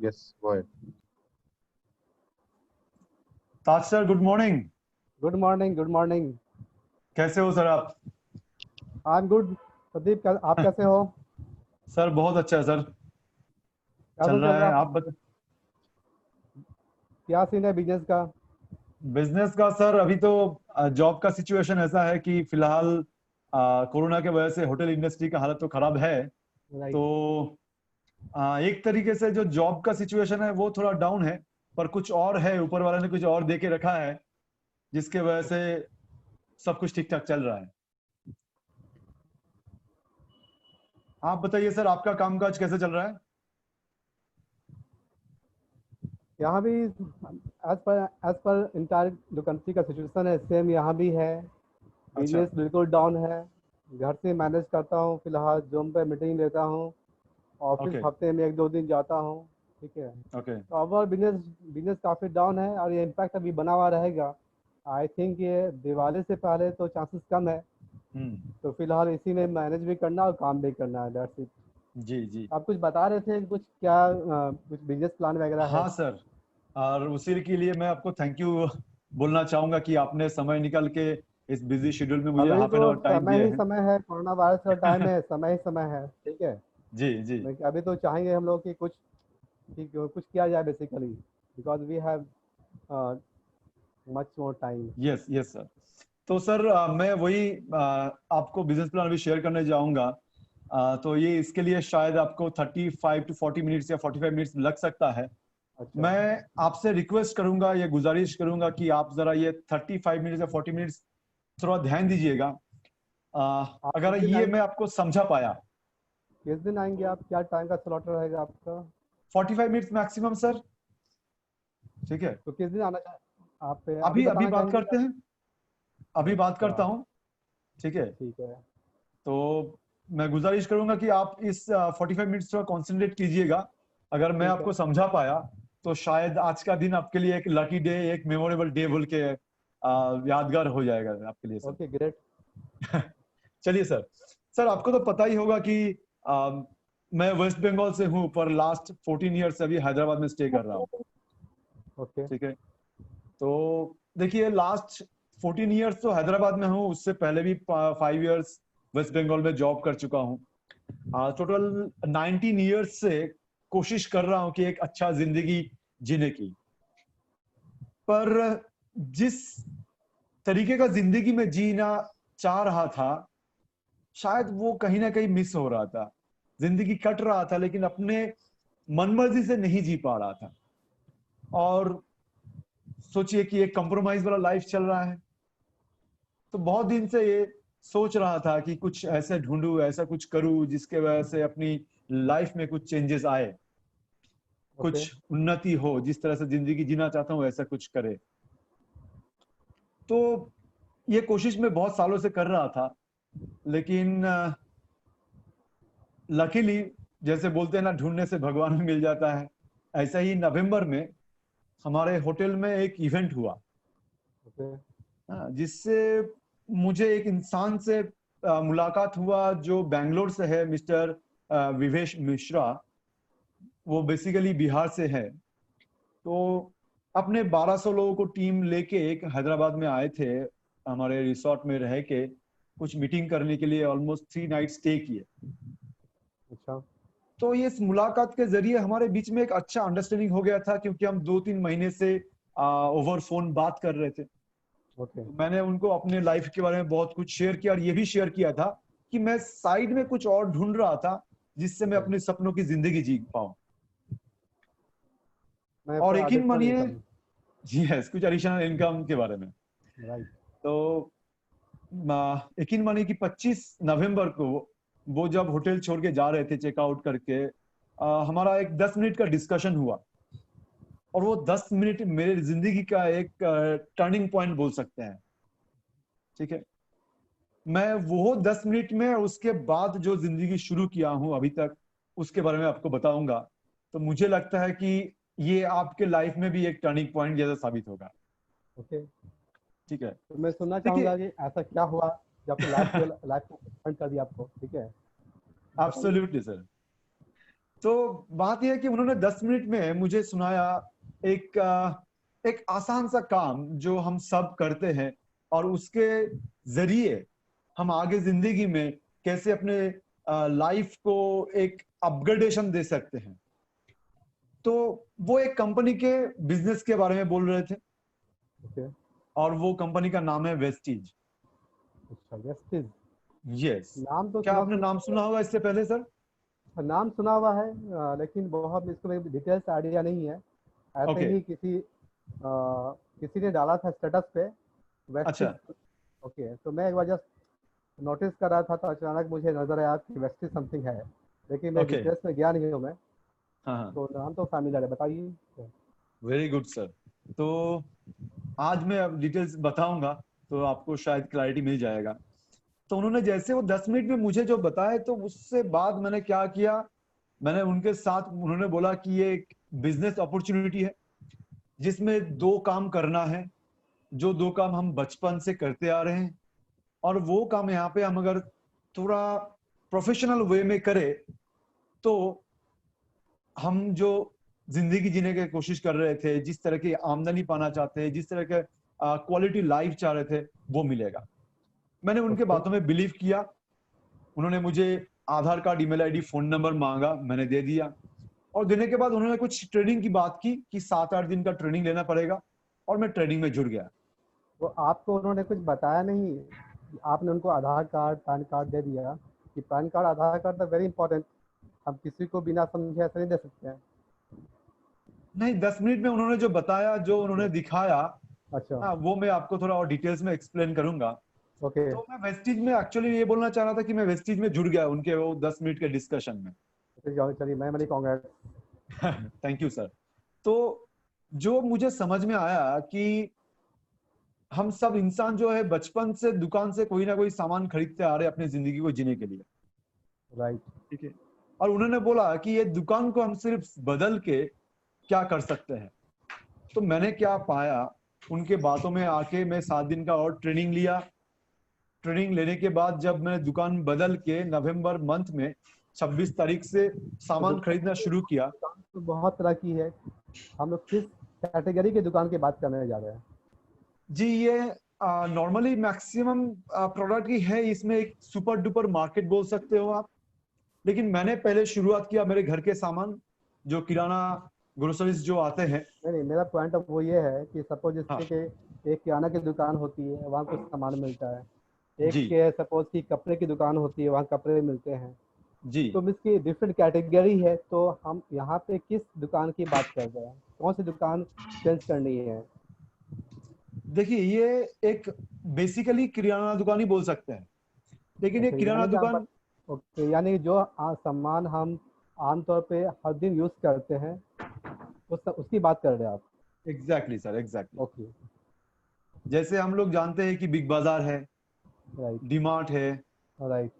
Yes, go ahead. Taj sir, good morning. Good morning, good morning. कैसे हो sir आप? I am good. Pradeep, आप कैसे हो? सर बहुत अच्छा है सर, क्या चल सब रहा चल है। रहा? आप बता। क्या सीन है बिजनेस का? बिजनेस का सर अभी तो जॉब का सिचुएशन ऐसा है कि फिलहाल कोरोना के वजह से होटल इंडस्ट्री का हालत तो खराब है। राइट। तो एक तरीके से जो जॉब का सिचुएशन है वो थोड़ा डाउन है, पर कुछ और है, ऊपर वाले ने कुछ और दे के रखा है जिसके वजह से सब कुछ ठीक ठाक चल रहा है। आप बताइए सर, आपका कामकाज कैसे चल रहा है? यहाँ भी एज पर इंटायर जो कंट्री का सिचुएशन है सेम यहाँ भी है। बिजनेस बिल्कुल डाउन है। घर से मैनेज करता हूँ, फिलहाल जूम पे मीटिंग लेता हूँ। ऑफिस ओके हफ्ते में 1-2 दिन जाता हूँ। ठीक है। ओके। तो ओवरऑल बिजनेस काफ़ी डाउन है और ये इम्पैक्ट अभी बना हुआ रहेगा। आई थिंक ये दिवाली से पहले तो चांसेस कम है। तो फिलहाल इसी में मैनेज भी करना और काम भी करना है, दैट्स इट। जी जी। आप कुछ बता रहे थे, कुछ क्या कुछ बिजनेस प्लान वगैरह है? हाँ सर, और उसी के लिए मैं आपको थैंक यू बोलना चाहूंगा कि आपने समय निकाल के इस बिजी शेड्यूल में मुझे अभी हाफ एन तो आवर टाइम समय दिया ही है। समय है, कोरोना वायरस का टाइम है, समय ही समय है। ठीक है। जी जी। लेकिन अभी तो चाहेंगे हम लोग कि कुछ किया जाए basically, because we have much more time. Yes yes sir. तो सर मैं वही आपको बिजनेस प्लान अभी शेयर करने जाऊंगा। तो ये इसके लिए शायद आपको 35 to 40 मिनट्स या 45 मिनट्स लग सकता है। अच्छा। मैं आपसे रिक्वेस्ट करूंगा, ये गुजारिश करूंगा कि आप जरा ये 35 मिनट्स या 40 मिनट्स थोड़ा ध्यान दीजिएगा। आप अगर ये मैं आपको समझा पाया। किस दिन आएंगे आप? क्या टाइम का स्लॉट रहेगा आपका? 45 मिनट्स मैक्सिमम सर। ठीक है, तो किस दिन आना आप अभी अभी अभी बताना बात चाहेंगे करते हैं, अभी बात अच्छा, करता हूँ। ठीक है। ठीक है। तो मैं गुजारिश करूंगा कि आप इस 45 मिनट्स थोड़ा कॉन्सेंट्रेट कीजिएगा। अगर मैं ठीक है। आपको समझा पाया तो शायद आज का दिन आपके लिए एक लकी डे, एक मेमोरेबल डे बोल के यादगार हो जाएगा आपके लिए सर। Okay, great. चलिए सर। सर आपको तो पता ही होगा कि मैं वेस्ट बंगाल से हूँ, पर लास्ट 14 ईयर्स से अभी हैदराबाद में स्टे कर रहा हूँ। ओके। ठीक है। तो देखिए, लास्ट 14 ईयर्स तो हैदराबाद में हूँ, उससे पहले भी 5 ईयर्स वेस्ट बंगाल में जॉब कर चुका हूँ। टोटल 19 ईयर्स से कोशिश कर रहा हूँ कि एक अच्छा जिंदगी जीने की, पर जिस तरीके का जिंदगी में जीना चाह रहा था, शायद वो कहीं ना कहीं मिस हो रहा था। जिंदगी कट रहा था लेकिन अपने मनमर्जी से नहीं जी पा रहा था। और सोचिए कि एक कंप्रोमाइज वाला लाइफ चल रहा है। तो बहुत दिन से ये सोच रहा था कि कुछ ऐसे ढूंढूं, ऐसा कुछ करूं जिसके वजह से अपनी लाइफ में कुछ चेंजेस आए, ओके। कुछ उन्नति हो, जिस तरह से जिंदगी जीना चाहता हूं ऐसा कुछ करे। तो ये कोशिश मैं बहुत सालों से कर रहा था, लेकिन लकीली, जैसे बोलते हैं ना, ढूंढने से भगवान भी मिल जाता है। ऐसा ही नवंबर में हमारे होटल में एक इवेंट हुआ, ओके। जिससे मुझे एक इंसान से मुलाकात हुआ जो बैंगलोर से है, मिस्टर विवेश मिश्रा। वो बेसिकली बिहार से है। तो अपने 1200 लोगों को टीम लेके एक हैदराबाद में आए थे, हमारे रिसोर्ट में रह के कुछ मीटिंग करने के लिए ऑलमोस्ट 3 नाइट स्टे किए। अच्छा। तो ये इस मुलाकात के जरिए हमारे बीच में एक अच्छा अंडरस्टैंडिंग हो गया था, क्योंकि हम 2-3 महीने से ओवर फोन बात कर रहे थे। ओके। तो मैंने उनको अपने लाइफ के बारे में बहुत कुछ शेयर किया, और ये भी शेयर किया था कि मैं साइड में कुछ और ढूंढ रहा था जिससे मैं अपने सपनों की जिंदगी जी पाऊं। मैं और फॉर यकीन एडिशनल मानिए, इनकम। जी यस, कुछ एडिशनल इनकम के बारे में। राइट। तो यकीन मानिए कि 25 नवंबर को वो जब होटल छोड़ के जा रहे थे चेकआउट करके, हमारा एक 10 मिनट का डिस्कशन हुआ। और वो 10 मिनट मेरे जिंदगी का एक टर्निंग पॉइंट बोल सकते हैं। ठीक है। मैं वो 10 मिनट में उसके बाद जो जिंदगी शुरू किया हूं अभी तक, उसके बारे में आपको बताऊंगा। तो मुझे लगता है कि ये आपके लाइफ में भी एक टर्निंग पॉइंट जैसा साबित होगा। ओके। ठीक है। तो मैं सुनना देखिए, चाहूंगा कि ऐसा क्या हुआ जो आपकी लाइफ को बंद कर दिया आपको? ठीक है, बताइए। Absolutely sir. तो बात यह है कि उन्होंने 10 मिनट में मुझे सुनाया एक आसान सा काम जो हम सब करते हैं और उसके जरिए हम आगे जिंदगी में कैसे अपने लाइफ को एक अपग्रेडेशन दे सकते हैं। तो वो एक कंपनी के बिजनेस के बारे में बोल रहे थे ओके। और वो कंपनी का नाम है वेस्टीज। अच्छा, वेस्टिज। यस। नाम तो क्या आपने नाम सुना होगा इससे पहले सर? नाम सुना हुआ है, लेकिन बहुत इसको डिटेल्स आइडिया नहीं है। ऐसे ओके। ही किसी ने डाला था स्टेटस पे वेस्टिज। अच्छा। ओके, तो मैं एक बार जस्ट नोटिस कर रहा था तो अचानक मुझे नजर आया कि वेस्टिज समथिंग है, लेकिन मैं ओके। डिटेल्स में गया नहीं हूँ मैं। हाँ हाँ। तो नाम तो फैमिलियर है, बताइए। Very good sir. तो आज मैं अब डिटेल्स बताऊंगा तो आपको शायद क्लैरिटी मिल जाएगा। तो उन्होंने जैसे वो 10 मिनट में मुझे जो बताया तो उससे बाद मैंने क्या किया, मैंने उनके साथ, उन्होंने बोला कि ये एक बिजनेस अपॉर्चुनिटी है जिसमें दो काम करना है, जो दो काम हम बचपन से करते आ रहे हैं, और वो काम यहाँ पे हम अगर थोड़ा प्रोफेशनल वे में करें तो हम जो जिंदगी जीने की कोशिश कर रहे थे, जिस तरह की आमदनी पाना चाहते हैं, जिस तरह के क्वालिटी लाइफ चाह रहे थे, वो मिलेगा। मैंने उनके ओके। बातों में बिलीव किया। उन्होंने मुझे Aadhaar card, email ID, phone number मांगा, मैंने दे दिया। और देने के बाद उन्होंने कुछ ट्रेनिंग की बात की कि 7-8 दिन का ट्रेनिंग लेना पड़ेगा, और मैं ट्रेनिंग में जुड़ गया। तो आपको उन्होंने कुछ बताया नहीं? आपने उनको आधार कार्ड पैन कार्ड दे दिया कि पैन कार्ड आधार कार्ड तो वेरी इंपॉर्टेंट, हम किसी को बिना समझे ऐसे नहीं दे सकते हैं। नहीं, 10 मिनट में उन्होंने जो बताया, जो उन्होंने दिखाया, अच्छा। हाँ, वो मैं आपको थोड़ा और डिटेल्स में एक्सप्लेन करूंगा। ओके। तो मैं वेस्टीज में एक्चुअली ये बोलना चाह रहा था कि मैं वेस्टीज में जुड़ गया उनके वो 10 मिनट के डिस्कशन में। चलिए, मैं मेरी कांग्रेस। Thank you sir. तो जो मुझे समझ में आया कि हम सब इंसान जो है बचपन से दुकान से कोई ना कोई सामान खरीदते आ रहे हैं अपनी जिंदगी को जीने के लिए। राइट। ठीक है। और उन्होंने बोला कि ये दुकान को हम सिर्फ बदल के क्या कर सकते हैं। तो मैंने क्या पाया, उनके बातों में आके मैं 7 दिन का और ट्रेनिंग लिया। ट्रेनिंग लेने के बाद जब मैंने दुकान बदल के नवंबर मंथ में 26 तारीख से तो सामान खरीदना शुरू किया। दुकान तो बहुत तरह की है, हम लोग किस कैटेगरी की दुकान की बात करने जा रहे हैं? जी, ये नॉर्मली मैक्सिमम प्रोडक्ट ही है, इसमें एक सुपर डुपर मार्केट बोल सकते हो आप। लेकिन मैंने पहले शुरुआत किया मेरे घर के सामान, जो किराना ग्रोसरीज जो आते हैं। नहीं नहीं, मेरा पॉइंट ऑफ वो ये है कि सपोज हाँ। जैसे कि एक किराना की दुकान होती है, वहाँ कुछ सामान मिलता है। एक जी के सपोज की कपड़े की दुकान होती है, वहाँ कपड़े मिलते हैं। जी। तो इसकी डिफरेंट कैटेगरी है, तो हम यहाँ पे किस दुकान की बात कर रहे हैं, कौन सी दुकान चेंज करनी है? देखिए, ये एक बेसिकली किराना दुकान ही बोल सकते हैं, लेकिन ये ओके, किराना यानी कि दुकान। ओके, यानी कि जो सामान हम आमतौर पे हर दिन यूज करते हैं, उसकी बात कर रहे हैं आप? Exactly sir, exactly. ओके। जैसे हम लोग जानते हैं कि बिग बाजार है, राइट। डीमार्ट है, राइट।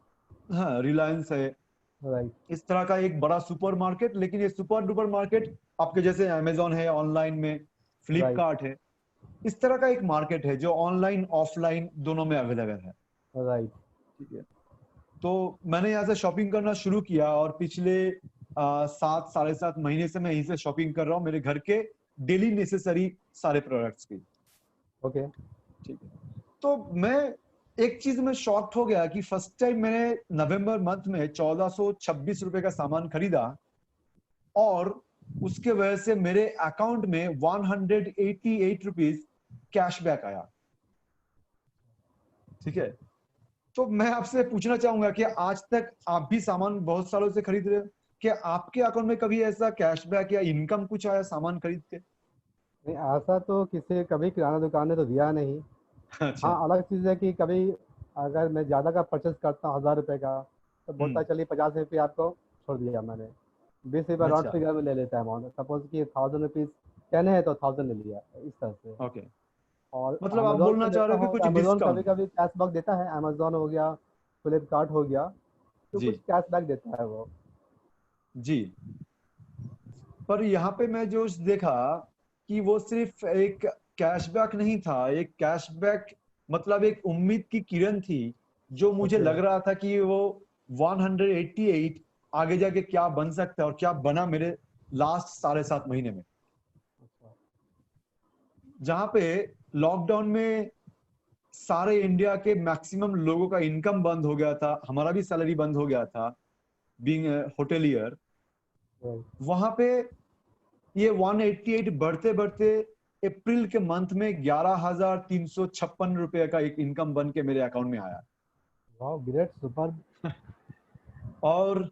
हाँ, रिलायंस है। राइट। इस तरह का एक बड़ा सुपर मार्केट, लेकिन ये सुपर डुपर मार्केट आपके जैसे अमेजोन है ऑनलाइन में, राइट। फ्लिपकार्ट है, इस तरह का एक मार्केट है जो ऑनलाइन ऑफलाइन दोनों में अवेलेबल है। राइट। ठीक है। तो मैंने यहाँ से शॉपिंग करना शुरू किया, और पिछले 7 साढ़े 7 महीने से मैं यहीं से शॉपिंग कर रहा हूँ, मेरे घर के डेली नेसेसरी सारे प्रोडक्ट्स की। ओके। ठीक है। तो मैं एक चीज में शॉक्ड हो गया कि फर्स्ट टाइम मैंने नवंबर मंथ में 1426 रुपए का सामान खरीदा, और उसके वजह से मेरे अकाउंट में 188 रुपीज कैशबैक आया। ठीक है। तो मैं आपसे पूछना चाहूंगा कि आज तक आप भी सामान बहुत सालों से खरीद रहे हो, क्या आपके अकाउंट में कभी ऐसा कैशबैक या इनकम कुछ आया सामान खरीद के? नहीं, ऐसा तो किसी कभी किराना दुकान ने तो दिया नहीं। अच्छा। हाँ, अलग चीज़ है कि कभी अगर मैं ज़्यादा का परचेस करता हूँ 1000 रुपये का, तो बोलता है चलिए 50 रुपये आपको छोड़ दिया मैंने, 20 रुपये राउंड अच्छा। फिगर में ले लेता है अमाउंट। सपोज कि 1000 रुपीज़ कहने हैं तो 1000 ले लिया, इस तरह से। ओके। और मतलब आप अमेजोन बोलना से चाह लेता रहे हो कि हूँ तो कुछ अमेजोन कभी डिस्काउंट? कभी कैशबैक देता है, अमेजोन हो गया, फ्लिपकार्ट हो गया, तो जी कुछ कैशबैक देता है वो। जी। पर यहाँ पे मैं जो देखा कि वो सिर्फ एक कैशबैक नहीं था, एक कैशबैक मतलब एक उम्मीद की किरण थी, जो मुझे ओके। लग रहा था कि वो 188 आगे जाके क्या बन सकता है और क्या बना मेरे लास्ट 7.5 महीने में। जहां पे लॉकडाउन में सारे इंडिया के मैक्सिमम लोगों का इनकम बंद हो गया था, हमारा भी सैलरी बंद हो गया था बीइंग होटेलियर। वहां पे ये 188 बढ़ते बढ़ते अप्रैल के मंथ में 11,356 रुपए का एक इनकम बन के मेरे अकाउंट में आया। Wow, great, super. और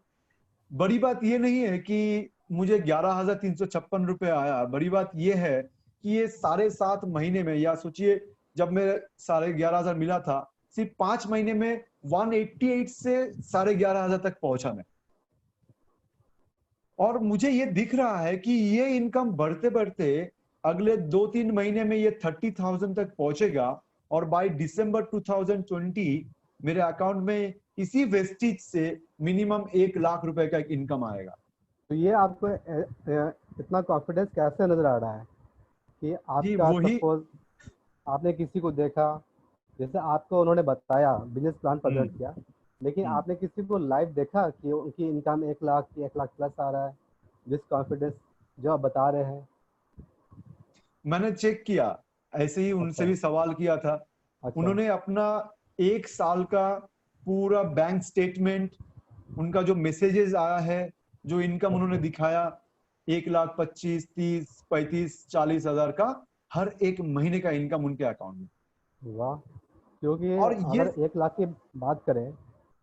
बड़ी बात ये नहीं है कि मुझे 11,356 रुपए आया, बड़ी बात ये है कि ये 7.5 महीने में, या सोचिए जब मेरे 11,500 मिला था, सिर्फ 5 महीने में 188 से 11,500 तक पहुंचा मैं। और मुझे ये दिख रहा है कि ये इनकम बढ़ते बढ़ते अगले 2-3 महीने में ये 30,000 तक पहुंचेगा, और बाय दिसंबर 2020 मेरे अकाउंट में इसी वेस्टेज से मिनिमम 1 लाख रुपए का एक इनकम आएगा। तो ये आपको इतना कॉन्फिडेंस कैसे नजर आ रहा है कि जी आपका वही। सपोज आपने किसी को देखा, जैसे आपको उन्होंने बताया, बिजनेस प्लान प्रेजेंट किया, लेकिन आपने किसी को लाइव देखा कि उनकी इनकम 1 लाख 1 लाख प्लस आ रहा है, जिस कॉन्फिडेंस जो आप बता रहे हैं? मैंने चेक किया, ऐसे ही उनसे अच्छा। भी सवाल किया था। अच्छा। उन्होंने अपना 1 साल का पूरा बैंक स्टेटमेंट, उनका जो मैसेजेस आया है, जो इनकम उन्होंने दिखाया, 1,25,000, 30, 35, 40,000 का हर एक महीने का इनकम उनके अकाउंट में। वाह। क्योंकि और ये, अगर 1 लाख की बात करें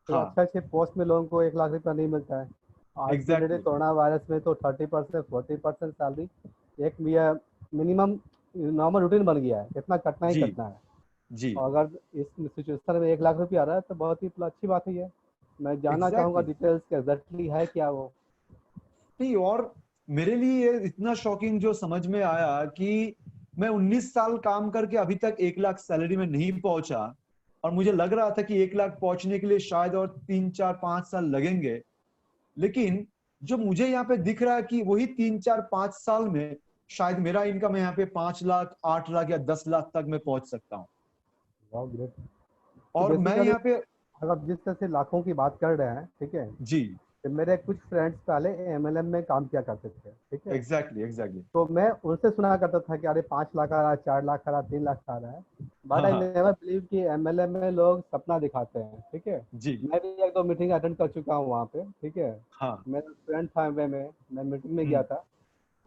तो हाँ अच्छे अच्छे पोस्ट में लोगों को 1 लाख रुपया नहीं मिलता है। आज के डेट एग्जैक्टली कोरोना वायरस में तो 30% 40% सैलरी एक मिनिमम नॉर्मल रूटीन बन गया है, इतना कटना ही जी कटना है। जी और अगर इस सिचुएशन में 1 लाख रुपया आ रहा है तो बहुत ही अच्छी बात ही है। मैं जानना चाहूँगा एग्जैक्टली डिटेल्स एग्जैक्टली है क्या वो? नहीं, और मेरे लिए ये इतना शॉकिंग जो समझ में आया कि मैं 19 साल काम करके अभी तक 1 लाख सैलरी में नहीं पहुंचा, और मुझे लग रहा था कि 1 लाख पहुंचने के लिए शायद और 3, 4, 5 साल लगेंगे। लेकिन जो मुझे यहाँ पे दिख रहा है कि वही 3, 4, 5 साल में शायद मेरा इनकम यहाँ पे 5 लाख, 8 लाख या 10 लाख तक मैं पहुंच सकता हूँ। वाह, ग्रेट। तो और मैं बेसिकली यहाँ पे, अगर आप जिस तरह से लाखों की बात कर रहे हैं, ठीक है, जी तो मेरे कुछ फ्रेंड्स पहले एमएलएम में काम किया करते थे, ठीक है। एग्जैक्टली एग्जैक्टली तो मैं उनसे सुना करता था कि अरे 5 लाख आ रहा है, 4 लाख आ रहा है, 3 लाख आ रहा है। बट हाँ आई हाँ नेवर बिलीव कि एमएलएम में लोग सपना दिखाते हैं, ठीक है। जी मैं भी 1-2 मीटिंग अटेंड कर चुका हूँ वहाँ पे, ठीक है। हाँ मेरा फ्रेंड था वे में, मैं मीटिंग में गया हम्म था।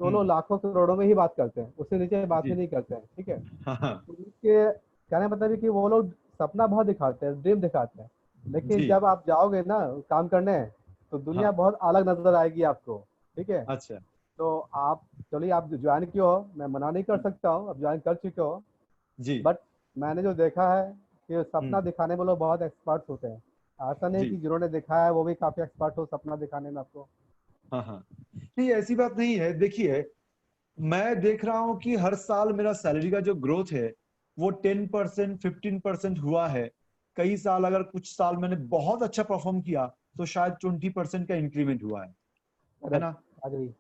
तो वो लोग लाखों करोड़ों में ही बात करते हैं, उससे नीचे बात ही जी नहीं करते हैं, ठीक है। हाँ हाँ उनके कहने का मतलब है कि वो लोग सपना बहुत दिखाते हैं, ड्रीम दिखाते हैं, लेकिन जी जब आप जाओगे ना काम करने, तो दुनिया हाँ बहुत अलग नजर आएगी आपको, ठीक है। अच्छा तो आप चलिए, आप ज्वाइन किए हो, मैं मना नहीं कर सकता हूँ, आप ज्वाइन कर चुके हो। जी बट मैंने जो देखा है कि सपना हम्म दिखाने में लोग बहुत एक्सपर्ट होते हैं। ऐसा नहीं जी कि जिन्होंने देखा है वो भी काफी एक्सपर्ट हो सपना दिखाने में आपको। हाँ हाँ नहीं, ऐसी बात नहीं है। देखिए, मैं देख रहा हूँ कि हर साल मेरा सैलरी का जो ग्रोथ है वो 10%, 15% हुआ है। कई साल, अगर कुछ साल मैंने बहुत अच्छा परफॉर्म किया तो शायद 20% का इंक्रीमेंट हुआ है करेक्ट। ना। अग्री।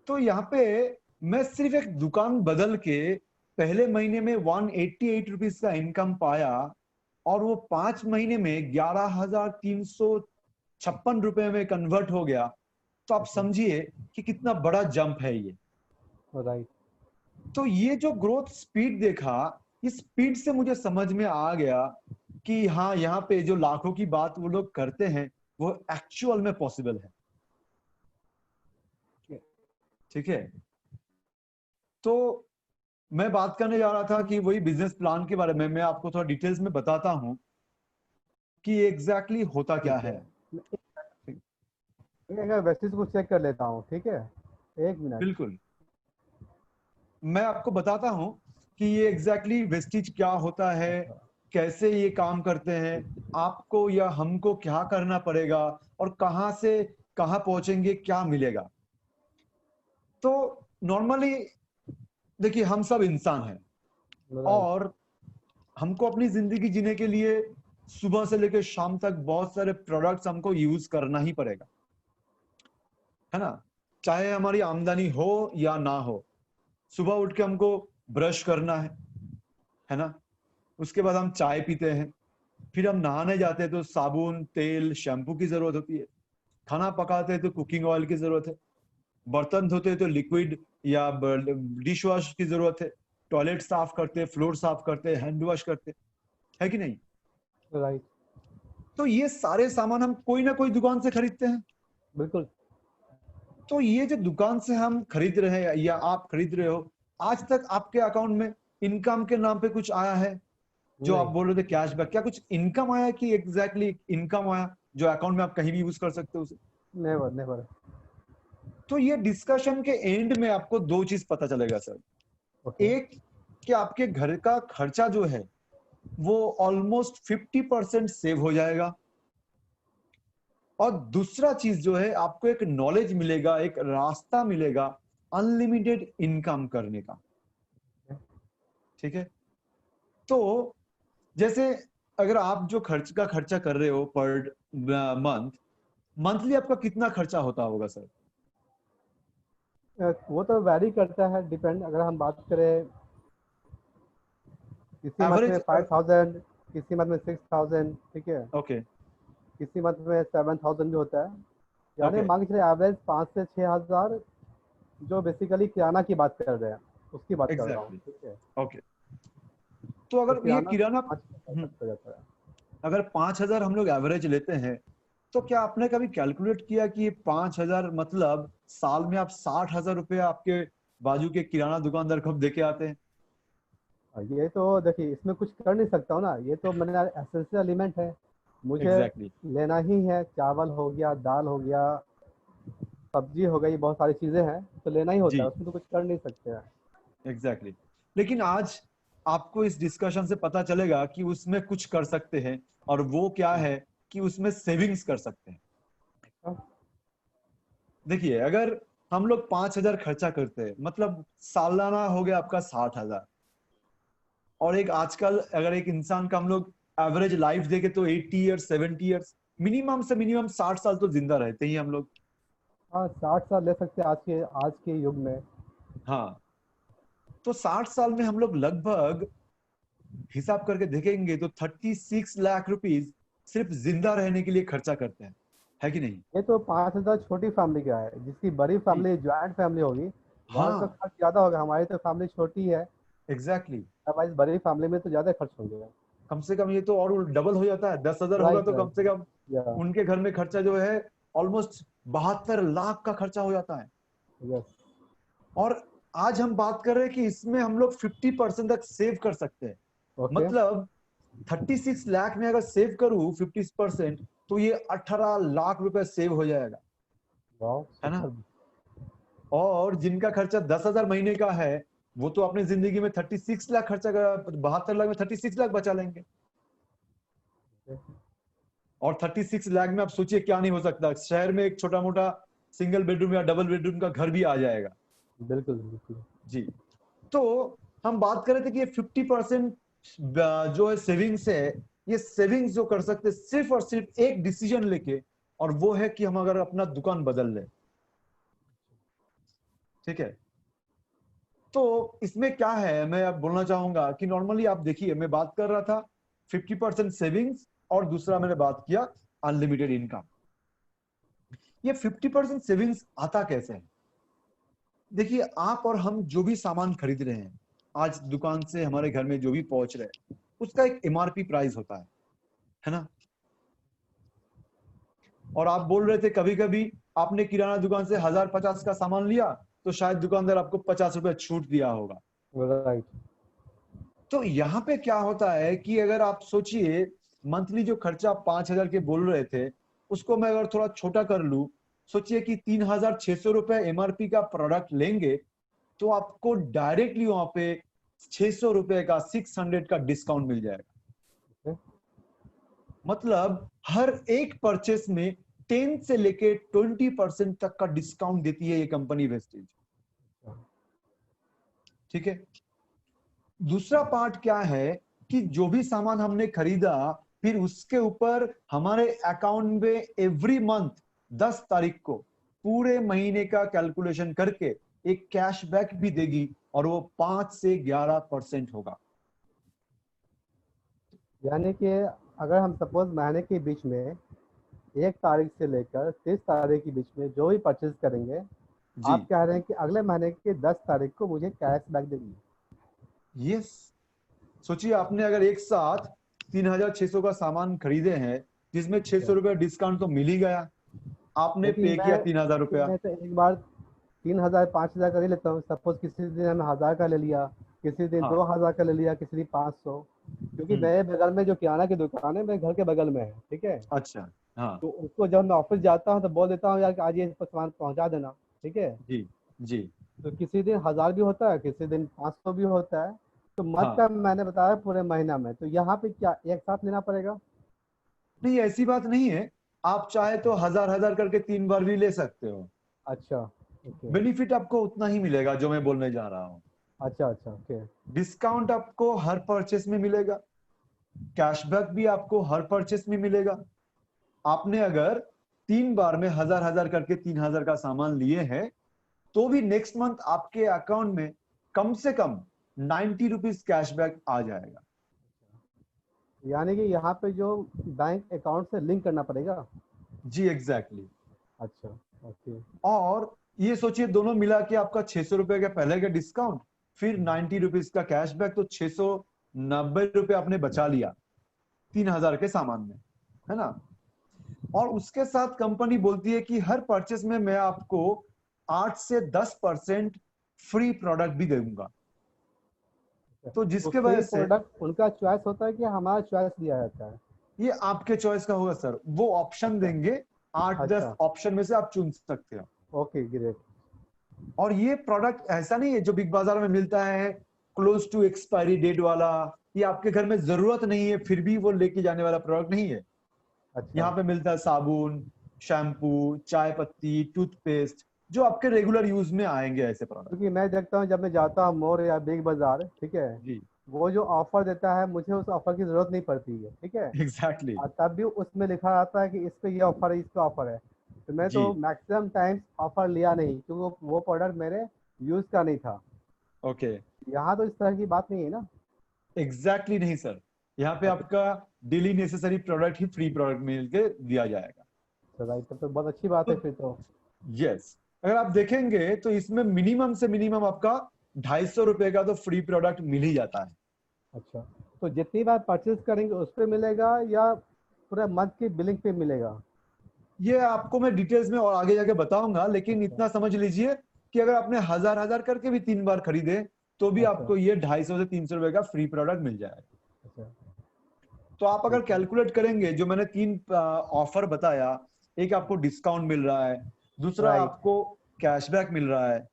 तो यहाँ पे मैं सिर्फ एक दुकान बदल के पहले महीने में 188 रुपीज का इनकम पाया, और वो 5 महीने में 11,356 रुपए में कन्वर्ट हो गया। तो आप समझिए कि कितना बड़ा जंप है ये। राइट। तो ये जो ग्रोथ स्पीड देखा, इस स्पीड से मुझे समझ में आ गया कि हाँ, यहाँ पे जो लाखों की बात वो लोग करते हैं वो एक्चुअल में पॉसिबल है। ठीक है। तो मैं बात करने जा रहा था कि वही बिजनेस प्लान के बारे में। मैं आपको थोड़ा डिटेल्स में बताता हूँ कि एग्जैक्टली होता क्या ठीक है। है। मैं वेस्टिज को चेक कर लेता हूँ, ठीक है। 1 मिनट। बिल्कुल, मैं आपको बताता हूँ कि ये एग्जैक्टली वेस्टिज क्या होता है, अच्छा। कैसे ये काम करते हैं, आपको या हमको क्या करना पड़ेगा, और कहाँ से कहाँ पहुंचेंगे, क्या मिलेगा। तो नॉर्मली देखिए, हम सब इंसान हैं, राइट। और हमको अपनी जिंदगी जीने के लिए सुबह से लेकर शाम तक बहुत सारे प्रोडक्ट्स हमको यूज करना ही पड़ेगा, है ना। चाहे हमारी आमदनी हो या ना हो, सुबह उठ के हमको ब्रश करना है ना। उसके बाद हम चाय पीते हैं, फिर हम नहाने जाते हैं तो साबुन, तेल, शैम्पू की जरूरत होती है। खाना पकाते हैं तो कुकिंग ऑयल की जरूरत है, बर्तन धोते हैं तो लिक्विड या डिश वॉश की जरूरत है, टॉयलेट साफ करते हैं, फ्लोर साफ करते हैं, हैंड वॉश करते हैं, है कि नहीं? राइट, तो ये सारे सामान हम कोई ना कोई दुकान से खरीदते हैं। बिल्कुल। तो ये जो दुकान से हम खरीद रहे हैं या आप खरीद रहे हो, आज तक आपके अकाउंट में इनकम के नाम पे कुछ आया है? जो आप नहीं, बोल रहे थे कैशबैक, क्या कुछ इनकम आया कि एग्जैक्टली इनकम आया जो अकाउंट में आप कहीं भी यूज कर सकते हो उसे? Never never. तो ये डिस्कशन के एंड में आपको दो चीज पता चलेगा सर। ओके। एक, कि आपके घर का खर्चा जो है वो ऑलमोस्ट 50% सेव हो जाएगा, और दूसरा चीज जो है आपको एक नॉलेज मिलेगा, एक रास्ता मिलेगा अनलिमिटेड इनकम करने का। ठीक है? तो जैसे अगर आप जो खर्चा कर रहे हो पर मंथ, मंथली आपका कितना खर्चा होता होगा सर? वो तो वैरी करता है, डिपेंड। अगर हम बात करें, किसी मंथ में एवरेज? 5000, किसी मंथ में 6000, ठीक है, ओके, किसी मंथ में 7000 भी होता है। यानी ओके, मान के चलिए एवरेज 5 से 6 हजार, जो बेसिकली किराना की बात कर रहे हैं, उसकी बात कर रहा हूँ, एग्जैक्टली, ठीक है। ओके। तो तो अगर ये किराना किराना, 5 तक हो जाता है। अगर 5,000 हम लोग एवरेज लेते हैं, तो क्या आपने कभी कैलकुलेट किया कि ये 5,000 मतलब साल में आप 60,000 रुपये आपके बाजू के किराना दुकानदार को दे के आते हैं? ये तो देखिए, इसमें कुछ कर नहीं सकता हूँ ना, ये तो मैंने एसेंशियल एलिमेंट है, मुझे एग्जैक्टली, लेना ही है। चावल हो गया, दाल हो गया, सब्जी हो गई, बहुत सारी चीज़ें हैं, तो लेना ही होता है, जी, उसमें तो कुछ कर नहीं सकते हैं। एग्जैक्टली। लेकिन आज आपको इस डिस्कशन से पता चलेगा कि उसमें कुछ कर सकते हैं, और वो क्या है कि उसमें सेविंग्स कर सकते हैं। हाँ, देखिए, अगर हम लोग 5,000 खर्चा करते हैं, मतलब सालाना हो गया आपका 60,000। और एक आजकल अगर एक इंसान का हम लोग एवरेज लाइफ देखे तो 80 ईयर्स, 70 ईयर्स, मिनिमम से मिनिमम 60 साल तो जिंदा रहते ही हम लोग। हाँ, 60 साल ले सकते हैं आज के युग में। हाँ, तो 60 साल में हम लोग लगभग हिसाब करके देखेंगे तो 36 लाख रुपीज सिर्फ जिंदा रहने के लिए खर्चा करते हैं, है कि नहीं? ये तो 5 हजार छोटी फैमिली का है, जिसकी बड़ी जी, फैमिली, ज्वाइंट फैमिली होगी, वहाँ तो हाँ, खर्च ज़्यादा होगा। हमारी तो फैमिली छोटी है, एग्जैक्टली, अदरवाइज बड़ी फैमिली में तो ज़्यादा खर्च होंगे। कम से कम ये तो और डबल हो जाता है। 10,000 होगा राइट, तो कम राइट। से कम या, उनके घर में खर्चा जो है ऑलमोस्ट 72 लाख का खर्चा हो जाता है। यस। और आज हम बात कर रहे हैं कि इसमें हम लोग 50% तक सेव कर सकते हैं। ओके। मतलब 36 लाख में अगर सेव करूं 50%, तो ये 18 लाख रुपए सेव हो जाएगा, वाओ, है ना? सुपर। और जिनका खर्चा 10,000 महीने का है, वो तो अपनी जिंदगी में 36 लाख खर्चा कर, 72 लाख में 36 लाख बचा लेंगे। और 36 लाख में आप सोचिए क्या नहीं हो सकता, शहर में एक छोटा मोटा सिंगल बेडरूम या डबल बेडरूम का घर भी आ जाएगा। बिल्कुल, बिल्कुल। जी। तो हम बात कर रहे थे कि ये 50% जो है सेविंग्स है, ये सेविंग्स जो कर सकते हैं सिर्फ और सिर्फ एक डिसीजन लेके, और वो है कि हम अगर अपना दुकान बदल लें। ठीक है? तो इसमें क्या है, मैं अब बोलना चाहूंगा कि नॉर्मली आप देखिए, मैं बात कर रहा था 50% सेविंग्स, और दूसरा मैंने बात किया अनलिमिटेड इनकम। ये 50% सेविंग्स आता कैसे है? देखिए, आप और हम जो भी सामान खरीद रहे हैं, आज दुकान से हमारे घर में जो भी पहुंच रहे हैं, उसका एक एमआरपी प्राइस होता है ना? और आप बोल रहे थे कभी कभी आपने किराना दुकान से 1,050 का सामान लिया, तो शायद दुकानदार आपको 50 रुपए छूट दिया होगा। राइट। तो यहाँ पे क्या होता है कि अगर आप सोचिए, मंथली जो खर्चा आप 5,000 के बोल रहे थे, उसको मैं अगर थोड़ा छोटा कर लूं, सोचिए कि 3,600 रुपए एमआरपी का प्रोडक्ट लेंगे, तो आपको डायरेक्टली वहां पे 600 रुपए का, 600 का डिस्काउंट मिल जाएगा। ओके। मतलब हर एक परचेस में 10 से लेके 20% तक का डिस्काउंट देती है ये कंपनी वेस्टेज। ठीक है? दूसरा पार्ट क्या है कि जो भी सामान हमने खरीदा, फिर उसके ऊपर हमारे अकाउंट में एवरी मंथ 10 तारीख को पूरे महीने का कैलकुलेशन करके एक कैशबैक भी देगी, और वो 5 से 11% होगा। यानी कि अगर हम सपोज महीने के बीच में 1 तारीख से लेकर 30 तारीख के बीच में जो भी परचेज करेंगे, जी आप कह रहे हैं कि अगले महीने के 10 तारीख को मुझे कैशबैक देंगे। यस, सोचिए आपने अगर एक साथ 3,600 का सामान खरीदे हैं, जिसमें 600 रुपया डिस्काउंट तो मिल ही गया, आपने पे किया 3,000 रुपया। मैं तो एक बार 3000 5000 का ले लेता हूँ। सपोज किसी दिन हमने 1000 का ले लिया, किसी दिन हाँ 2000 का ले लिया, किसी दिन 500। क्योंकि मेरे बगल में जो किराना की दुकान है मेरे घर के बगल में है, ठीक है। अच्छा, हाँ तो उसको जब मैं ऑफिस जाता हूँ तो बोल देता हूँ यार कि आज ये सामान पहुंचा देना, ठीक है। जी जी तो किसी दिन 1000 भी होता है, किसी दिन 500 भी होता है। तो मत हाँ, का मैंने बताया पूरे महीना में, तो यहाँ पे क्या एक साथ लेना पड़ेगा? नहीं ऐसी बात नहीं है, आप चाहे तो हजार हजार करके 3 बार भी ले सकते हो, अच्छा, ओके। बेनिफिट आपको उतना ही मिलेगा जो मैं बोलने जा रहा हूँ। अच्छा अच्छा, ओके। डिस्काउंट आपको हर परचेस में मिलेगा, कैशबैक भी आपको हर परचेस में मिलेगा। आपने अगर 3 बार में हजार हजार करके 3,000 का सामान लिए हैं, तो भी नेक्स्ट मंथ आपके अकाउंट में कम से कम 90 रुपीज कैशबैक आ जाएगा। यानी कि यहाँ पे जो बैंक अकाउंट से लिंक करना पड़ेगा। जी एग्जैक्टली। अच्छा, ओके। और ये सोचिए दोनों मिला के आपका 600 रुपए का पहले का डिस्काउंट, फिर 90 रुपीज का कैशबैक, तो 690 रुपए आपने बचा लिया 3,000 के सामान में, है ना। और उसके साथ कंपनी बोलती है कि हर परचेस में मैं आपको 8 से 10% फ्री प्रोडक्ट भी दूंगा। तो तो जिसके फ्री वजह से प्रोडक्ट उनका चॉइस होता है कि हमारा चॉइस दिया जाता है? ये आपके चॉइस का होगा सर, वो ऑप्शन अच्छा देंगे, 8-10 अच्छा, ऑप्शन में से आप चुन सकते हो। Okay, great. और ये प्रोडक्ट ऐसा नहीं है जो बिग बाजार में मिलता है क्लोज टू एक्सपायरी डेट वाला, ये आपके घर में जरूरत नहीं है फिर भी वो लेके जाने वाला प्रोडक्ट नहीं है। अच्छा, यहाँ पे मिलता है साबुन, शैम्पू, चाय पत्ती, टूथपेस्ट, जो आपके रेगुलर यूज में आएंगे ऐसे प्रोडक्ट। क्योंकि मैं देखता हूँ जब मैं जाता हूँ मॉल या बिग बाजार, ठीक है, जी वो जो ऑफर देता है मुझे उस ऑफर की जरूरत नहीं पड़ती है, ठीक है। एग्जैक्टली और तब भी उसमें लिखा आता है कि इस पे ये ऑफर है, इस पे ऑफर है। तो मैं जी तो मैक्सिमम टाइम्स ऑफर लिया नहीं, क्योंकि वो प्रोडक्ट मेरे यूज का नहीं था। ओके, यहाँ तो इस तरह की बात नहीं है ना। एग्जैक्टली नहीं सर, यहाँ पे अच्छा, आपका डेली नेसेसरी प्रोडक्ट ही फ्री प्रोडक्ट मिल के दिया जाएगा। तो भाई तब तो बहुत अच्छी बात तो है फिर तो। यस, अगर आप देखेंगे तो इसमें मिनिमम से मिनिमम आपका 250 रुपए का तो फ्री प्रोडक्ट मिल ही जाता है। अच्छा, तो जितनी बार परचेज करेंगे उस पे मिलेगा या पूरा मंथ की बिलिंग पे मिलेगा? ये आपको मैं डिटेल्स में और आगे जाके बताऊंगा, लेकिन अच्छा इतना समझ लीजिए कि अगर आपने हजार हजार करके भी 3 बार खरीदे, तो भी अच्छा आपको ये 250 से 300 रुपए का फ्री प्रोडक्ट मिल जाएगा। अच्छा, तो आप अगर ठीक है। कैलकुलेट करेंगे, जो मैंने 3 ऑफर बताया, एक आपको डिस्काउंट मिल रहा है, दूसरा राइट। आपको कैशबैक मिल रहा है,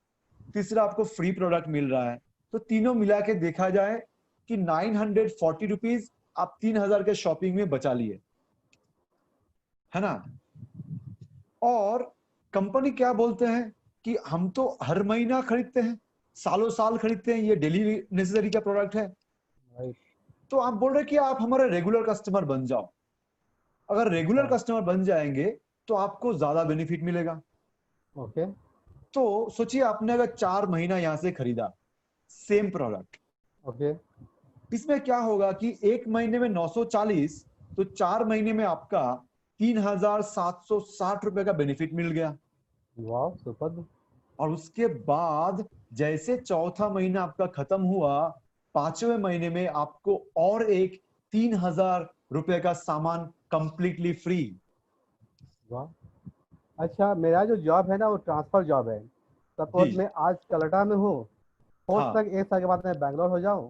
तीसरा आपको फ्री प्रोडक्ट मिल रहा है, तो तीनों मिला के देखा जाए कि 940 रुपीज आप 3,000 के शॉपिंग में बचा लिए, है ना। और कंपनी क्या बोलते हैं कि हम तो हर महीना खरीदते हैं, सालों साल खरीदते हैं, ये डेली नेसेसरी का प्रोडक्ट है। राइट। तो आप बोल रहे कि आप हमारे रेगुलर कस्टमर बन जाओ। अगर रेगुलर अच्छा, कस्टमर बन जाएंगे तो आपको ज्यादा बेनिफिट मिलेगा। ओके तो सोचिए आपने अगर 4 महीना यहां से खरीदा सेम प्रोडक्ट, ओके। इसमें क्या होगा कि एक महीने में 940, तो 4 महीने में आपका 3,760 रुपए का बेनिफिट मिल गया। वाह, सुपर। और उसके बाद जैसे चौथा महीना आपका खत्म हुआ, 5वें महीने में आपको और एक 3,000 रुपए का सामान कंप्लीटली फ्री। वाह। अच्छा, मेरा जो जॉब है ना वो ट्रांसफर जॉब है। जी सपोज मैं आज कलकत्ता में हूँ, हो हाँ, सकता है कि 1 साल के बाद मैं बैंगलोर हो जाऊँ,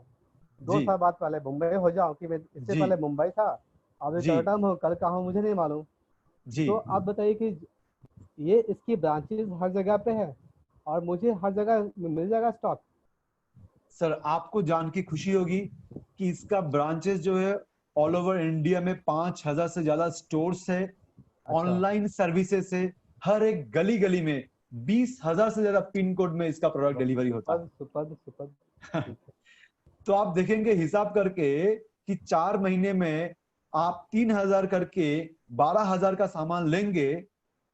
दो जी साल बाद पहले मुंबई हो जाऊँ, कि मैं इससे जी पहले मुंबई था, अब मैं जी कलकत्ता में हूँ, कल कहाँ हूँ मुझे नहीं मालूम। जी तो आप बताइए कि ये इसकी ब्रांचेज हर जगह पे है और मुझे हर जगह मिल जाएगा स्टॉक? सर, आपको जान की खुशी होगी कि इसका ब्रांचेस जो है ऑल ओवर इंडिया में 5,000 से ज्यादा स्टोर्स है, अच्छा, ऑनलाइन सर्विसेज है, हर एक गली गली में 20,000 से ज्यादा पिन कोड में इसका प्रोडक्ट डिलीवरी होता सुपर सुपर सुपर। है। ठीक है। तो आप देखेंगे हिसाब करके कि 4 महीने में आप 3,000 करके 12,000 का सामान लेंगे,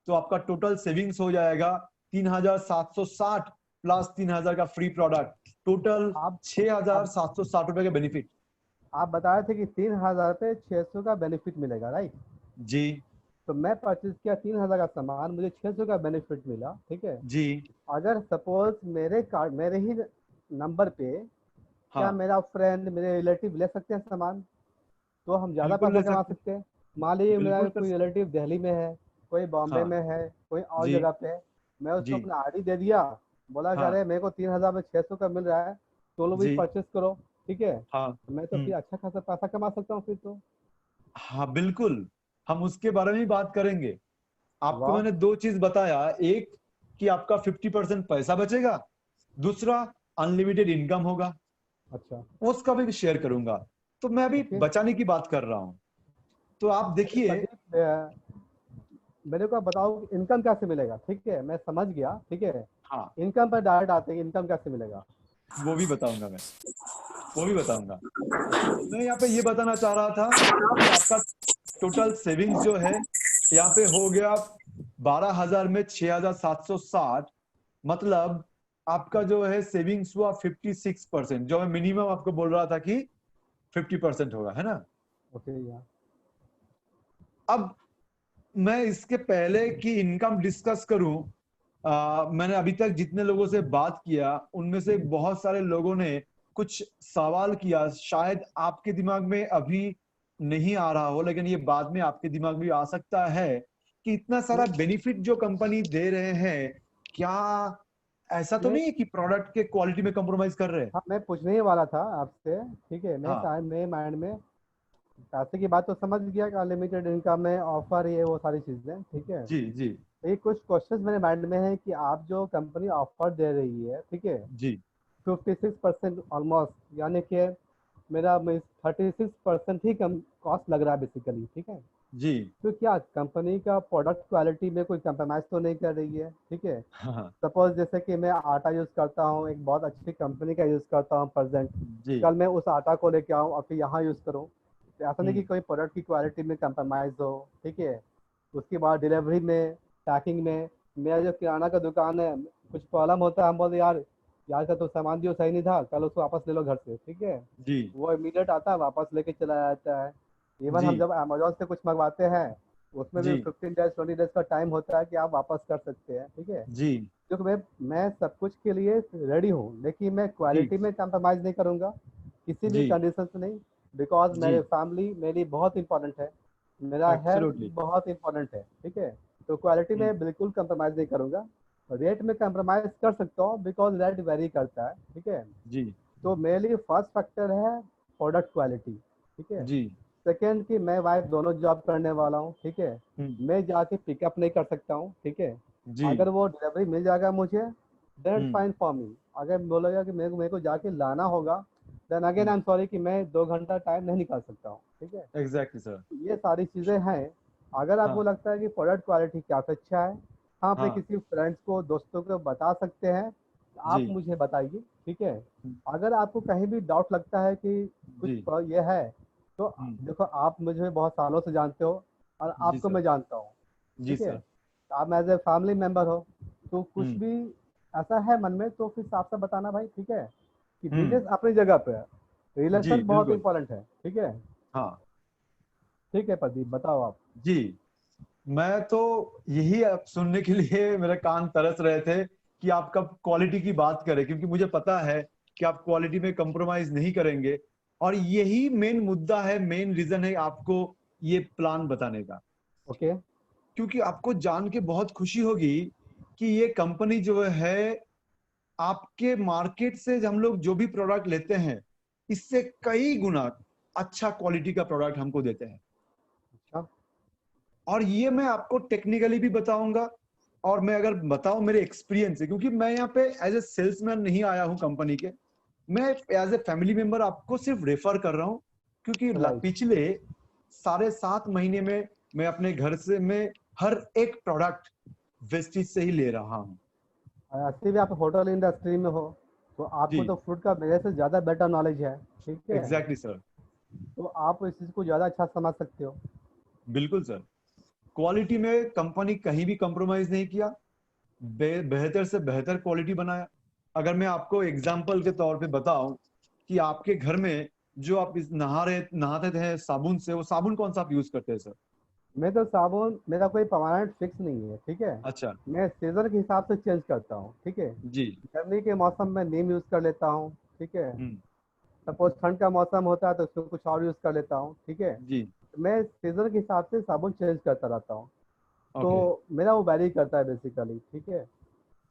तो आपका टोटल सेविंग्स हो जाएगा 3,760 प्लस 3,000 का फ्री प्रोडक्ट, टोटल आप आप 6,760 रुपए का बेनिफिट। आप बता रहे थे कि 3000 पे 600 का बेनिफिट मिलेगा, राइट? जी तो मैं परचेज किया 3,000 का सामान, मुझे 600 का बेनिफिट मिला, ठीक है। जी। अगर सपोज मेरे कार्ड, मेरे ही नंबर पे क्या हाँ, मेरा फ्रेंड, मेरे रिलेटिव ले सकते हैं सामान, तो हम ज़्यादा बिल्कुल पैसा ले कमा सकते सकते हैं। मान लीजिए मेरा बिल्कुल कर कोई सकते। रिलेटिव दिल्ली में है, कोई बॉम्बे हाँ। में है, कोई और जी। जगह पे है, मैं उसको जी। अपना आईडी दे दिया, बोला कि हाँ। अरे मेरे को 3,000 में 600 का मिल रहा है, तो लो भी जी। परचेस करो, ठीक है। हाँ। तो मैं तो फिर अच्छा खासा पैसा कमा सकता हूँ फिर तो। हाँ, बिल्कुल, हम उसके बारे में ही बात करेंगे। आपको वाह। मैंने दो चीज बताया, एक कि आपका 50% पैसा बचेगा, दूसरा अनलिमिटेड इनकम होगा, अच्छा। उसका भी शेयर करूंगा। तो मैं अभी ओके। बचाने की बात कर रहा हूं। तो आप चलिए देखिए। प्रदीप, मेरे को आप बताओ इनकम कैसे मिलेगा, ठीक है, मैं समझ गया, ठीक है। हाँ, इनकम पर डायरेक्ट आते हैं, इनकम कैसे मिलेगा। वो भी बताऊंगा मैं, वो भी बताऊंगा। मैं यहाँ पे ये बताना चाह रहा था कि आपका टोटल सेविंग्स जो है यहाँ पे हो गया 12,000 में 6,760, मतलब आपका जो है सेविंग्स हुआ 56%, जो मैं मिनिमम आपको बोल रहा था कि 50% होगा, है ना। ओके या। अब मैं इसके पहले कि इनकम डिस्कस करूं, मैंने अभी तक जितने लोगों से बात किया उनमें से बहुत सारे लोगों ने कुछ सवाल किया, शायद आपके दिमाग में अभी नहीं आ रहा हो, लेकिन ये बाद में आपके दिमाग में आ सकता है कि इतना सारा ये बेनिफिट जो कंपनी दे रहे हैं, क्या ऐसा तो ये नहीं है कि प्रोडक्ट के क्वालिटी में कॉम्प्रोमाइज कर रहे हैं। हाँ, मैं पूछने ही वाला था आपसे, ठीक है। मैं हाँ। शायद मेरे माइंड में पैसे की बात तो समझ गया कि अनलिमिटेड इनकम है, ऑफर, ये वो सारी चीज़ें, ठीक है। जी। जी। ये कुछ क्वेश्चंस मेरे माइंड में है कि आप जो कंपनी ऑफर दे रही है, ठीक है, जी। 56% ऑलमोस्ट, यानी कि मेरा 36% ही कम कॉस्ट लग रहा है बेसिकली, ठीक है। जी। तो क्या कंपनी का प्रोडक्ट क्वालिटी में कोई कंप्रोमाइज़ तो नहीं कर रही है, ठीक है। हाँ। सपोज जैसे कि मैं आटा यूज़ करता हूँ, एक बहुत अच्छी कंपनी का यूज़ करता हूँ प्रेजेंट, जी। कल मैं उस आटा को लेके आऊँ और फिर यहाँ यूज़ करूँ, तो ऐसा नहीं कि हम्म। कोई प्रोडक्ट की क्वालिटी में कंप्रोमाइज़ हो, ठीक है। उसके बाद डिलीवरी में, पैकिंग में, मेरा जो किराना का दुकान है, कुछ प्रॉब्लम होता है, हम बोलते यार, यार का तो सामान जो सही नहीं था, कल उसको वापस ले लो घर से, ठीक है। जी। वो इमीडिएट आता है, वापस लेके चला जाता है। इवन जी। हम जब अमेजोन से कुछ मंगवाते हैं, उसमें भी जी। 15 डेज 20 डेज का टाइम होता है कि आप वापस कर सकते हैं, ठीक है। जी। क्योंकि मैं सब कुछ के लिए रेडी हूँ, लेकिन मैं जी। क्वालिटी में कंप्रोमाइज़ नहीं करूँगा, किसी भी जी। कंडीशन से नहीं। बिकॉज जी। मेरे फैमिली मेरी बहुत इंपॉर्टेंट है, मेरा हेल्थ एब्सोल्युटली। बहुत इंपॉर्टेंट है, ठीक है। तो क्वालिटी में बिल्कुल कंप्रोमाइज़ नहीं करूँगा। रेट में कंप्रोमाइज़ कर सकता हूँ, बिकॉज रेट वेरी करता है, ठीक है। जी। तो मेरे लिए फर्स्ट फैक्टर है प्रोडक्ट क्वालिटी, ठीक है। जी। सेकेंड कि मैं वाइफ दोनों जॉब करने वाला हूँ, ठीक है। हम्म। मैं जाके पिकअप नहीं कर सकता हूँ, ठीक है। जी। अगर वो डिलीवरी मिल जाएगा मुझे, then hmm. Fine for me. अगर बोलेगा कि मेरे को जाके लाना होगा, then again hmm. I am sorry कि मैं 2 घंटा टाइम नहीं निकाल सकता हूँ, ठीक है। Exactly sir. तो ये सारी चीज़ें हैं। अगर आपको हाँ। लगता है कि प्रोडक्ट क्वालिटी काफ़ी अच्छा है, हाँ, अपने हाँ। किसी फ्रेंड्स को, दोस्तों को बता सकते हैं, जी। आप मुझे बताइए, ठीक है। हम्म। अगर आपको कहीं भी डाउट लगता है कि कुछ जी। ये है, तो हम्म। देखो, आप मुझे बहुत सालों से जानते हो और जी आपको सर। मैं जानता हूँ, जी ठीक है। सर। आप एज ए फैमिली मेंबर हो, तो कुछ हम्म। भी ऐसा है मन में तो फिर साफ साफ बताना भाई, ठीक है। कि हम्म। बिजनेस अपनी जगह पे है, जी, रिलेशन बहुत बिल्कुल। इंपॉर्टेंट है, ठीक है। हाँ। ठीक है प्रदीप, बताओ आप। जी। मैं तो यही अब सुनने के लिए मेरे कान तरस रहे थे कि आप कब क्वालिटी की बात करें, क्योंकि मुझे पता है कि आप क्वालिटी में कंप्रोमाइज नहीं करेंगे। और यही मेन मुद्दा है, मेन रीजन है आपको ये प्लान बताने का। ओके। क्योंकि आपको जान के बहुत खुशी होगी कि ये कंपनी जो है, आपके मार्केट से हम लोग जो भी प्रोडक्ट लेते हैं, इससे कई गुना अच्छा क्वालिटी का प्रोडक्ट हमको देते हैं। अच्छा। और ये मैं आपको टेक्निकली भी बताऊंगा, और मैं अगर बताऊं मेरे एक्सपीरियंस से, क्योंकि मैं यहाँ पे एज ए सेल्समैन नहीं आया हूं कंपनी के, मैं एज ए फैमिली मेंबर आपको सिर्फ रेफर कर रहा हूं। क्योंकि राइट। पिछले 7.5 महीने में मैं अपने घर से मैं हर एक प्रोडक्ट वेस्टिज से ही ले रहा हूं। ऐसे भी आप होटल इंडस्ट्री में हो, तो आपको जी। तो फूड का मेरे से ज़्यादा बेटर नॉलेज है, ठीक है। Exactly sir. तो आप इस चीज़ को ज़्यादा अच्छा समझ सकते हो। बिल्कुल सर। क्वालिटी में कंपनी कहीं भी कंप्रोमाइज नहीं किया, बेहतर से बेहतर क्वालिटी बनाया। अगर मैं आपको एग्जाम्पल के तौर पे बताऊं कि आपके घर में जो आप इस नहाते थे साबुन से, वो साबुन कौन सा आप यूज करते हैं सर। मैं तो साबुन, मेरा कोई परमानेंट फिक्स नहीं है, ठीक है। अच्छा। मैं सीजन के हिसाब से चेंज करता हूँ, ठीक है। जी। गर्मी के मौसम में नीम यूज़ कर लेता हूँ, ठीक है। हम्म। सपोज ठंड का मौसम होता है तो उसमें कुछ और यूज़ कर लेता हूँ, ठीक है। जी। मैं सीजन के हिसाब से साबुन चेंज करता रहता हूँ। ओके। तो मेरा वो वैरी करता है बेसिकली, ठीक है।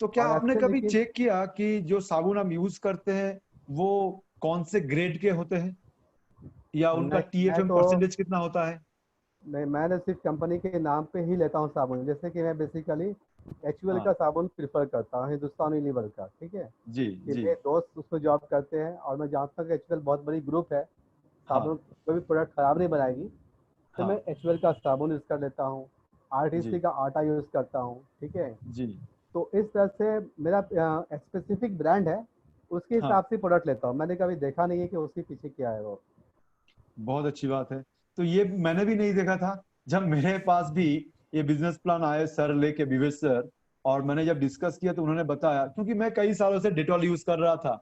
तो क्या और आपने अच्छे कभी लेकिन चेक किया कि जो साबुन हम यूज करते हैं वो कौन से ग्रेड के होते हैं, या उनका नहीं, मैं टीएफएम तो परसेंटेज कितना होता है? नहीं, मैंने सिर्फ कंपनी के नाम पे ही लेता हूँ साबुन। जैसे कि मैं बेसिकली एचयूएल हाँ। का साबुन प्रिफर करता हूँ, हिंदुस्तान यूनिलीवर का, ठीक है। जी। कि जी। मेरे दोस्त उसमें जॉब करते हैं और मैं जानता हूँ कि एचयूएल बहुत बड़ी ग्रुप है, हाँ। साबुन कोई भी प्रोडक्ट खराब नहीं बनाएगी। तो मैं हाँ। एचयूएल का साबुन यूज़ कर लेता हूँ, आरटीसी जी। का आटा यूज़ करता हूँ, ठीक है। जी। तो इस तरह से मेरा स्पेसिफिक ब्रांड है, उसके हाँ। हिसाब से प्रोडक्ट लेता हूँ। मैंने कभी देखा नहीं है कि उसके पीछे क्या है वो। बहुत अच्छी बात है। तो ये मैंने भी नहीं देखा था। जब मेरे पास भी ये बिजनेस प्लान आए सर लेके, विवेक सर, और मैंने जब डिस्कस किया तो उन्होंने बताया, क्योंकि मैं कई सालों से डेटॉल यूज कर रहा था,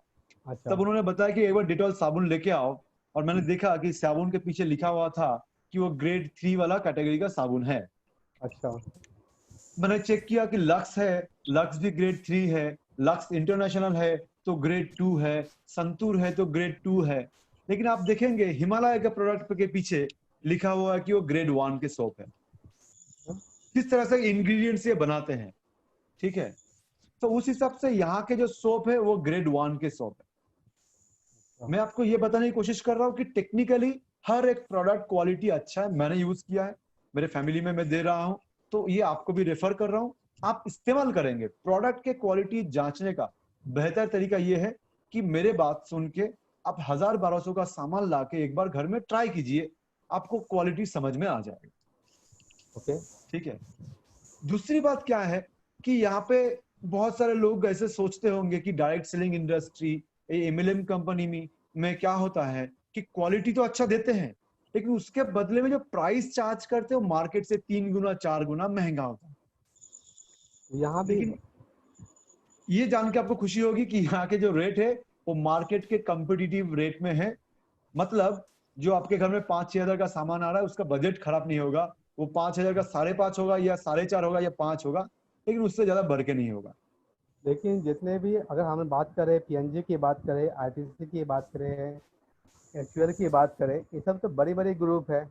अच्छा। तब उन्होंने बताया कि एक बार डेटॉल साबुन लेके आओ। और मैंने देखा कि साबुन के पीछे लिखा हुआ था कि वो ग्रेड 3 वाला कैटेगरी का साबुन है। अच्छा। मैंने चेक किया कि लक्स है, लक्स भी ग्रेड 3 है, लक्स इंटरनेशनल है तो ग्रेड 2 है, संतूर है तो ग्रेड 2 है। लेकिन आप देखेंगे हिमालय के प्रोडक्ट के पीछे लिखा हुआ है कि वो ग्रेड 1 के सोप है। किस तरह से इंग्रेडिएंट्स ये बनाते हैं, ठीक है। तो उस हिसाब से यहाँ के जो सोप है वो ग्रेड 1 के सोप है। मैं आपको ये बताने की कोशिश कर रहा हूँ कि टेक्निकली हर एक प्रोडक्ट क्वालिटी अच्छा है, मैंने यूज किया है, मेरे फैमिली में मैं दे रहा हूँ, तो ये आपको भी रेफर कर रहा हूँ। आप इस्तेमाल करेंगे प्रोडक्ट के क्वालिटी जांचने का बेहतर तरीका ये है कि मेरे बात सुन के आप 1000-1200 का सामान लाके एक बार घर में ट्राई कीजिए, आपको क्वालिटी समझ में आ जाएगी। ओके। ठीक है। दूसरी बात क्या है कि यहाँ पे बहुत सारे लोग ऐसे सोचते होंगे कि direct selling industry, MLM company में क्या होता है कि क्वालिटी तो अच्छा देते हैं, लेकिन उसके बदले में जो प्राइस चार्ज करते हैं वो मार्केट से 3 गुना 4 गुना महंगा होता है। यहाँ भी लेकिन ये जान के आपको खुशी होगी कि यहाँ के जो रेट है वो मार्केट के कंपिटिटिव रेट में है। मतलब जो आपके घर में 5-6 हजार का सामान आ रहा है उसका बजट खराब नहीं होगा, वो 5 हजार का 5.5 होगा या 4.5 होगा या 5 होगा, लेकिन उससे ज्यादा बढ़ के नहीं होगा। लेकिन जितने भी, अगर हम बात करें पीएनजी की बात करें, आईटीसी की बात करें, एचयूएल की बात करें, ये सब तो बड़ी बड़ी ग्रुप है।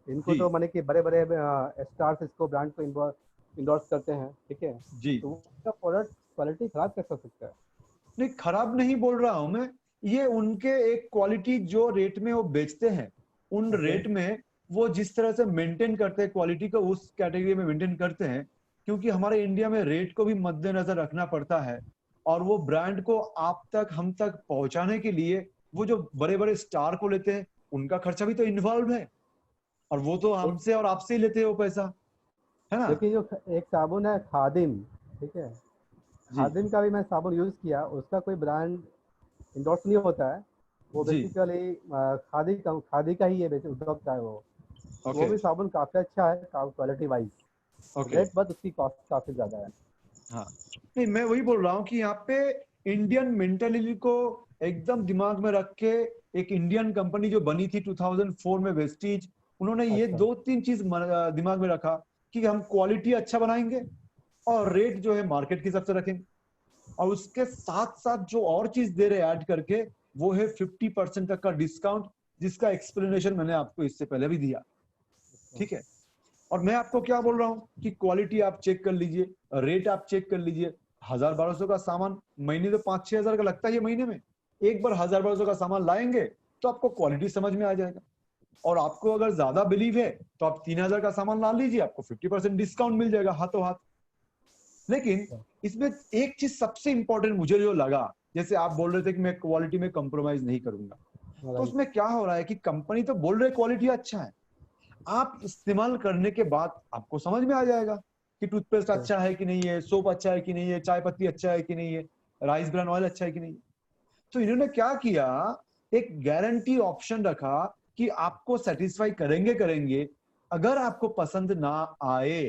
इनको जी। तो माने कि बड़े बड़े स्टार्स इसको ब्रांड को इंडोर्स करते हैं, ठीक है। जी। तो उसका प्रोडक्ट क्वालिटी खराब कैसे हो सकता है? नहीं, खराब नहीं बोल रहा हूं मैं। ये उनके एक क्वालिटी जो रेट में वो बेचते हैं, उन ओके। रेट में वो जिस तरह से मेंटेन करते हैं क्वालिटी को, उस कैटेगरी में मेंटेन करते हैं। क्योंकि हमारे इंडिया में रेट को भी मद्देनजर रखना पड़ता है, और वो ब्रांड को आप तक हम तक पहुंचाने के लिए वो जो बड़े बड़े स्टार को लेते हैं उनका खर्चा भी तो इन्वॉल्व है, और वो तो एक, हमसे और आपसे ही लेते हैं वो पैसा, है ना। लेकिन जो एक साबुन है खादिम, ठीक है। जी। खादिम का भी मैं साबुन यूज़ किया, उसका कोई ब्रांड इंडोर्स नहीं होता है। वो जी। बेसिकली खादी का ही है, बेसिक उद्योग का है वो। वो ओके। भी साबुन काफ़ी अच्छा है क्वालिटी वाइज। ओके। रेट बस उसकी कॉस्ट काफ़ी ज़्यादा है। हाँ। नहीं, मैं वही बोल रहा हूँ कि यहाँ पे इंडियन मेंटेलिटी को एकदम दिमाग में रख के एक इंडियन कंपनी जो बनी थी 2004 में, वेस्टीज, उन्होंने ये अच्छा। 2-3 चीज दिमाग में रखा कि हम क्वालिटी अच्छा बनाएंगे और रेट जो है मार्केट के हिसाब से रखेंगे, और उसके साथ साथ जो और चीज दे रहे ऐड करके वो है 50% तक का डिस्काउंट, जिसका एक्सप्लेनेशन मैंने आपको इससे पहले भी दिया। ठीक है। और मैं आपको क्या बोल रहा हूँ कि क्वालिटी आप चेक कर लीजिए, रेट आप चेक कर लीजिए। 1000-1200 का सामान महीने तो 5-6 हजार का लगता है महीने में। एक बार 1000-1200 का सामान लाएंगे तो आपको क्वालिटी समझ में आ जाएगा। और आपको अगर ज्यादा बिलीव है तो आप 3000 का सामान ला लीजिए, आपको 50% डिस्काउंट मिल जाएगा हाथों हाथ। लेकिन इसमें एक चीज सबसे इंपॉर्टेंट मुझे जो लगा, जैसे आप बोल रहे थे कि मैं क्वालिटी में कॉम्प्रोमाइज नहीं करूंगा, तो राइट। उसमें क्या हो रहा है कि कंपनी तो बोल रहे क्वालिटी अच्छा है, आप इस्तेमाल करने के बाद आपको समझ में आ जाएगा कि टूथपेस्ट ओके। अच्छा है कि नहीं है, सोप अच्छा है कि नहीं है, चाय पत्ती अच्छा है कि नहीं है, राइस ब्रान ऑयल अच्छा है कि नहीं है। तो इन्होंने क्या किया, एक गारंटी ऑप्शन रखा कि आपको सेटिस्फाई करेंगे करेंगे, अगर आपको पसंद ना आए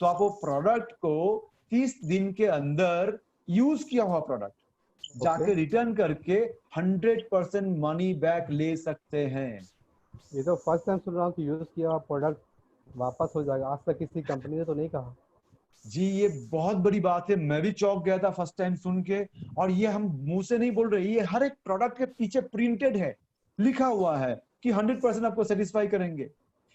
तो आप वो प्रोडक्ट को 30 दिन के अंदर, यूज किया हुआ प्रोडक्ट ओके। जाके रिटर्न करके 100% मनी बैक ले सकते हैं। ये तो फर्स्ट टाइम सुन रहा हूँ कि यूज़ किया हुआ प्रोडक्ट वापस हो जाएगा, आज तक किसी कंपनी ने तो नहीं कहा। जी ये बहुत बड़ी बात है, मैं भी चौंक गया था फर्स्ट टाइम सुन के। और ये हम मुंह से नहीं बोल रहे, ये हर एक प्रोडक्ट के पीछे प्रिंटेड है, लिखा हुआ है कि 100% आपको सेटिस्फाई करेंगे।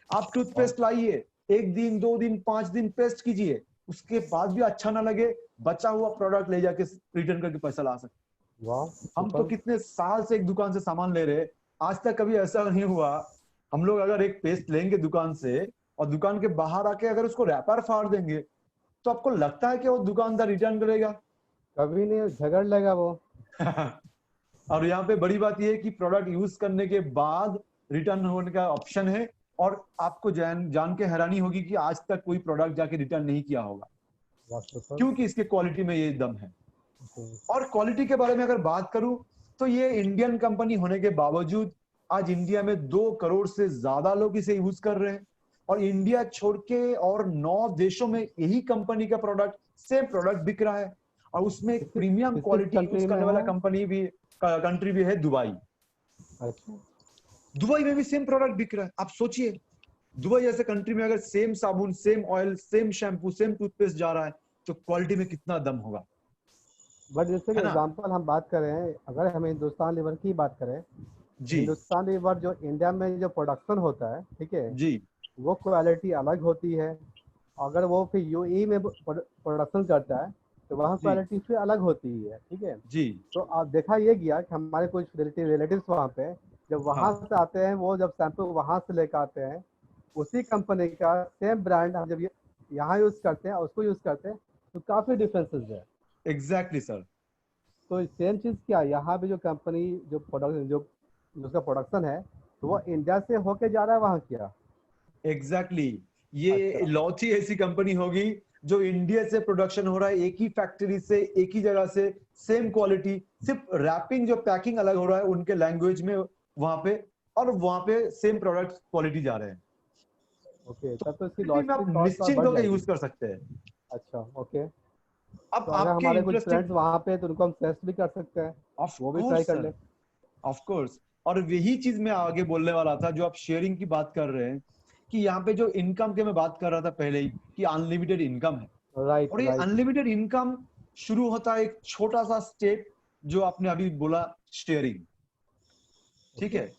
आप वाह टूथपेस्ट लाइए, 1 दिन 2 दिन 5 दिन पेस्ट कीजिए, उसके बाद भी अच्छा ना लगे, बचा हुआ प्रोडक्ट ले जाके रिटर्न करके पैसा ला सकते। वाह हम तो सुपर। कितने साल से एक दुकान से सामान ले रहे, आज तक कभी ऐसा नहीं हुआ। हम लोग अगर एक पेस्ट लेंगे दुकान से और दुकान के बाहर आके अगर उसको रैपर फाड़ देंगे, तो आपको लगता है कि वो दुकानदार रिटर्न करेगा? कभी नहीं, झगड़ लेगा वो। और यहाँ पे बड़ी बात ये है कि प्रोडक्ट यूज करने के बाद रिटर्न होने का ऑप्शन है। और आपको जान जान के हैरानी होगी कि आज तक कोई प्रोडक्ट जाके रिटर्न नहीं किया होगा, वाह सुपर। क्योंकि इसके क्वालिटी में ये दम है। ओके। और क्वालिटी के बारे में अगर बात करूं, तो ये इंडियन कंपनी होने के बावजूद आज इंडिया में 2 करोड़ से ज्यादा लोग इसे यूज कर रहे हैं। और इंडिया छोड़ के और 9 देशों में यही कंपनी का प्रोडक्ट, सेम प्रोडक्ट बिक रहा है। और उसमें एक किसी प्रीमियम किसी क्वालिटी यूज कंट्री में करने वाला है? कंट्री भी है दुबई। अच्छा। दुबई में भी सेम प्रोडक्ट बिक रहा है। आप सोचिए, दुबई जैसे कंट्री में अगर सेम साबुन, same oil, same shampoo, same toothpaste जा रहा है, तो क्वालिटी में कितना दम होगा, बट जैसे कि है ना? एग्जांपल हम बात करें, अगर हम हिंदुस्तान लीवर की बात करें, जी हिंदुस्तान लीवर जो इंडिया में जो प्रोडक्शन होता है, ठीक है, जी वो क्वालिटी अलग होती है। अगर वो फिर यूएई में प्रोडक्शन करता है तो वहाँ जी क्वालिटी फिर अलग होती है, ठीक है। जी। तो आप देखा ये गया कि हमारे कुछ रिलेटिव्स वहाँ पे जब वहाँ हाँ से आते हैं, वो जब शैम्पू वहाँ से लेकर आते हैं, उसी कंपनी का सेम ब्रांड हम जब यहाँ यूज़ करते हैं और उसको यूज़ करते हैं, तो काफ़ी डिफरेंसेस है। Exactly sir. तो सेम चीज़ क्या यहाँ पे जो कंपनी जो प्रोडक्ट जो उसका प्रोडक्शन है, तो वो इंडिया से होके जा रहा है वहाँ क्या? एग्जैक्टली ये अच्छा। लॉची ऐसी कंपनी होगी जो इंडिया से प्रोडक्शन हो रहा है, एक ही फैक्ट्री से, एक ही जगह से, सेम क्वालिटी, सिर्फ रैपिंग जो पैकिंग अलग हो रहा है उनके लैंग्वेज में वहां पे, और वहां पे सेम प्रोडक्ट क्वालिटी जा रहे हैं। ओके, तब तो इसकी क्वालिटी में आप लॉजिस्टिक कॉस्ट और निश्चिंत बढ़ होकर जाएगी। यूज कर सकते हैं। अच्छा, ओके। अब तो अगर आपके हमारे कुछ इंटरेस्टिंग, फ्रेंड्स वहाँ पे, तो उनको हम सजेस्ट भी कर सकते हैं, ऑफ वो भी ट्राई कोर्स कर सर, ले। Of course. और यही चीज मैं आगे बोलने वाला था, जो आप शेयरिंग की बात कर रहे हैं, कि यहाँ पे जो इनकम की मैं बात कर रहा था पहले ही, कि अनलिमिटेड इनकम है। राइट और ये राइट। अनलिमिटेड इनकम शुरू होता है एक छोटा सा स्टेप, जो आपने अभी बोला, शेयरिंग। ठीक ओके। है,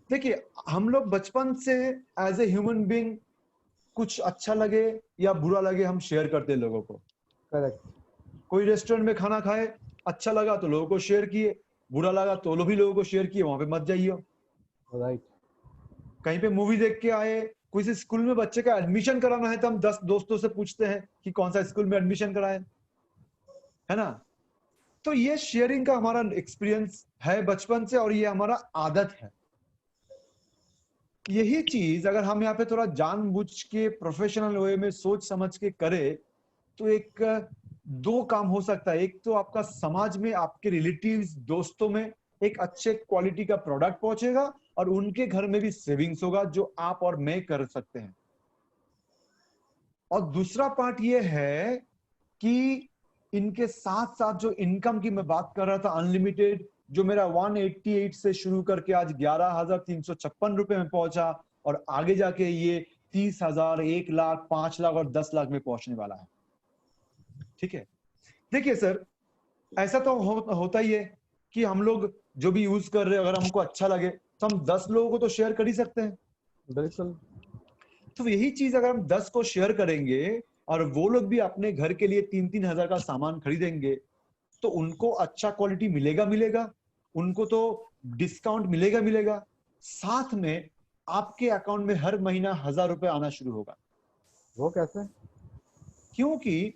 देखिए, हम लोग बचपन से एज ए ह्यूमन बीइंग, कुछ अच्छा लगे या बुरा लगे, हम शेयर करते हैं लोगों को। करेक्ट। कोई रेस्टोरेंट में खाना खाए, अच्छा लगा तो लोगों को शेयर किए, बुरा लगा तो भी लोगों को शेयर किए, वहां पे मत जाइए। राइट। कहीं पे मूवी देख के आए, किसी स्कूल में बच्चे का एडमिशन कराना है, तो हम 10 दोस्तों से पूछते हैं कि कौन सा स्कूल में एडमिशन कराए, है ना? तो ये शेयरिंग का हमारा एक्सपीरियंस है बचपन से, और ये हमारा आदत है। यही चीज अगर हम यहाँ पे थोड़ा जानबूझ के प्रोफेशनल वे में सोच समझ के करें, तो एक दो काम हो सकता है। एक तो आपका समाज में, आपके रिलेटिव्स, दोस्तों में एक अच्छे क्वालिटी का प्रोडक्ट पहुंचेगा, और उनके घर में भी सेविंग्स होगा, जो आप और मैं कर सकते हैं। और दूसरा पार्ट ये है कि इनके साथ साथ जो इनकम की मैं बात कर रहा था, अनलिमिटेड, जो मेरा 188 से शुरू करके आज 11,356 रुपए में पहुंचा, और आगे जाके ये 30,000, 1 लाख, 5 लाख और 10 लाख में पहुंचने वाला है। ठीक है, देखिए सर, ऐसा तो होता ही है कि हम लोग जो भी यूज कर रहे हैं, अगर हमको अच्छा लगे तो हम 10 लोगों को तो शेयर कर ही सकते हैं। बिल्कुल। तो यही चीज अगर हम 10 को शेयर करेंगे, और वो लोग भी अपने घर के लिए 3-3 हजार का सामान खरीदेंगे, तो उनको अच्छा क्वालिटी मिलेगा मिलेगा, उनको तो डिस्काउंट मिलेगा मिलेगा, साथ में आपके अकाउंट में हर महीना 1,000 रुपए आना शुरू होगा। वो कैसे? क्योंकि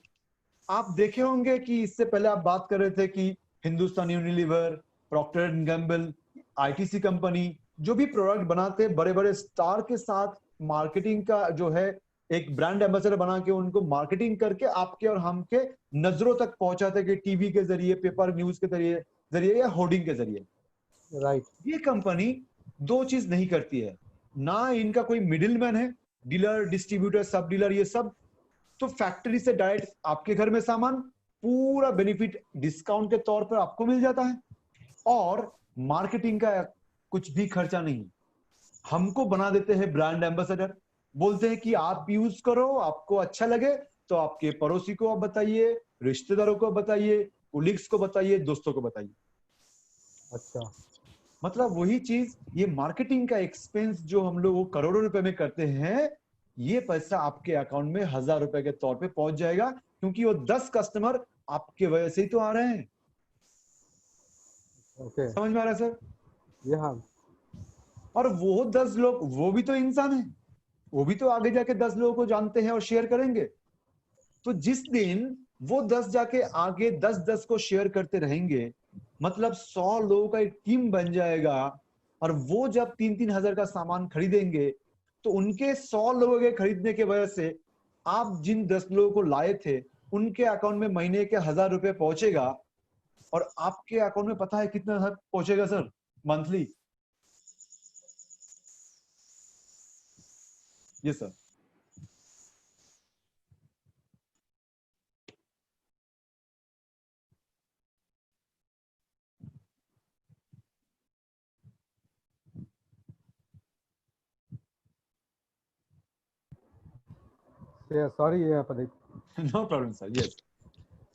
आप देखे होंगे कि इससे पहले आप बात कर रहे थे कि Hindustan Unilever, Procter and Gamble, ITC company, जो भी प्रोडक्ट बनाते, बड़े बड़े स्टार के साथ मार्केटिंग का जो है, एक ब्रांड एम्बेसडर बना के उनको मार्केटिंग करके आपके और हम के नजरों तक पहुंचाते, कि टीवी के जरिए, पेपर न्यूज के जरिए जरिए या होर्डिंग के जरिए। राइट। ये कंपनी दो चीज नहीं करती है, ना इनका कोई मिडिल मैन है, डीलर, डिस्ट्रीब्यूटर, सब डीलर, ये सब। तो फैक्ट्री से डायरेक्ट आपके घर में सामान, पूरा बेनिफिट डिस्काउंट के तौर पर आपको मिल जाता है, और मार्केटिंग का कुछ भी खर्चा नहीं। हमको बना देते हैं ब्रांड एम्बेसडर, बोलते हैं कि आप यूज करो, आपको अच्छा लगे तो आपके पड़ोसी को आप बताइए, रिश्तेदारों को बताइए, कोलिग्स को बताइए, दोस्तों को बताइए। अच्छा। मतलब वही चीज, ये मार्केटिंग का एक्सपेंस जो हम लोग करोड़ों रुपए में करते हैं, ये पैसा आपके अकाउंट में 1000 रुपए के तौर पे पहुंच जाएगा, क्योंकि वो 10 कस्टमर आपके वजह से ही तो आ रहे हैं। ओके। समझ में आ रहा है सर? ये हाँ। और वो 10 लोग, वो भी तो इंसान है, वो भी तो आगे जाके 10 लोगों को जानते हैं और शेयर करेंगे। तो जिस दिन वो 10 जाके आगे 10-10 को शेयर करते रहेंगे, मतलब 100 लोगों का एक टीम बन जाएगा। और वो जब 3-3 हजार का सामान खरीदेंगे, तो उनके 100 लोगों के खरीदने की वजह से आप जिन 10 लोगों को लाए थे, उनके अकाउंट में महीने के 1000 रुपए पहुंचेगा। और आपके अकाउंट में पता है कितना पहुंचेगा सर मंथली? ये सर, सॉरी ये Pradeep. No problem sir, yes.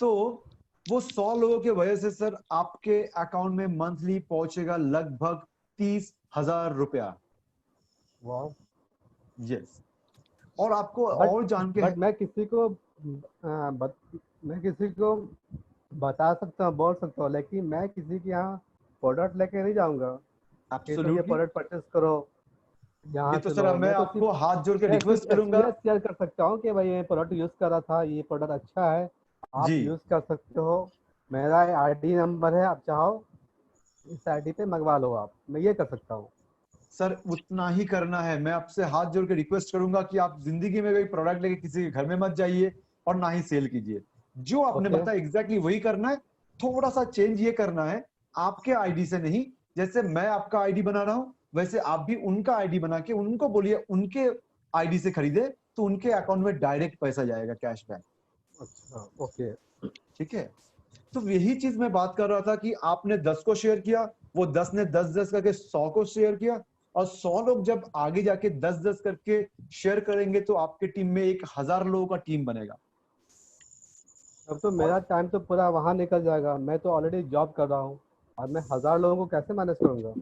तो वो 100 लोगों की वजह से सर आपके अकाउंट में मंथली पहुंचेगा लगभग 30,000 रुपया। वाह। यस। और आपको बट और जान के बट मैं किसी को मैं किसी को बता सकता हूँ, बोल सकता हूँ, लेकिन मैं किसी के यहाँ प्रोडक्ट लेके नहीं जाऊंगा कि तुम ये एब्सोल्युटली, प्रोडक्ट परचेस करो, ये यहाँ तो से सर लो। मैं मैं तो आपको हाथ जोड़ के मैं रिक्वेस्ट सिर्फ करूंगा। एक्सपीरियंस शेयर कर सकता हूँ कि भाई ये प्रोडक्ट यूज़ कर रहा था, ये प्रोडक्ट अच्छा है, आप जी यूज़ कर सकते हो। मेरा आईडी नंबर है, आप चाहो इस आईडी पे मंगवा लो आप, मैं ये कर सकता हूँ। सर, उतना ही करना है। मैं आपसे हाथ जोड़ के रिक्वेस्ट करूंगा कि आप जिंदगी में कोई प्रोडक्ट लेके किसी के घर में मत जाइए और ना ही सेल कीजिए। जो आपने ओके। बताया एग्जैक्टली वही करना है। थोड़ा सा चेंज ये करना है, आपके आईडी से नहीं। जैसे मैं आपका आईडी बना रहा हूं, वैसे आप भी उनका आईडी बना के उनको बोलिए उनके आईडी से खरीदे, तो उनके अकाउंट में डायरेक्ट पैसा जाएगा, कैशबैक। अच्छा। ओके। ठीक है। तो यही चीज मैं बात कर रहा था कि आपने 10 को शेयर किया, वो 10 ने 10-10 करके 100 को शेयर किया। और 100 लोग जब आगे जाके 10-10 करके शेयर करेंगे, तो आपके टीम में 1000 लोगों का टीम बनेगा। अब तो मेरा और टाइम तो पूरा वहाँ निकल जाएगा, मैं तो ऑलरेडी जॉब कर रहा हूँ और मैं 1000 लोगों को कैसे मैनेज करूँगा?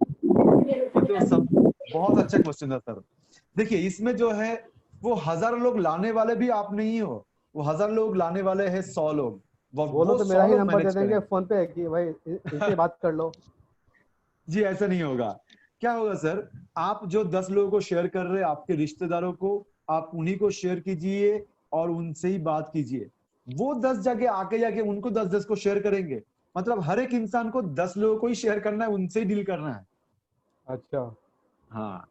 ये तो सब बहुत अच्छा क्वेश्चन है सर। देखिए, इसमें जो है, वो 1000 लोग लाने वाले भी आप नहीं हो, वो 1000 लोग लाने वाले हैं 100 लोग। बोलो वो तो मेरा 100 ही लोग नंबर दे मैनेज देंगे करेंगे। फोन पे कि भाई इनसे बात कर लो। जी, ऐसा नहीं होगा। क्या होगा सर, आप जो 10 लोगों को शेयर कर रहे हैं, आपके रिश्तेदारों को, आप उन्हीं को शेयर कीजिए और उनसे ही बात कीजिए। वो 10 जगह आके जाके उनको 10-10 को शेयर करेंगे। मतलब हर एक इंसान को 10 लोगों को ही शेयर करना है, उनसे ही डील करना है। अच्छा। हाँ।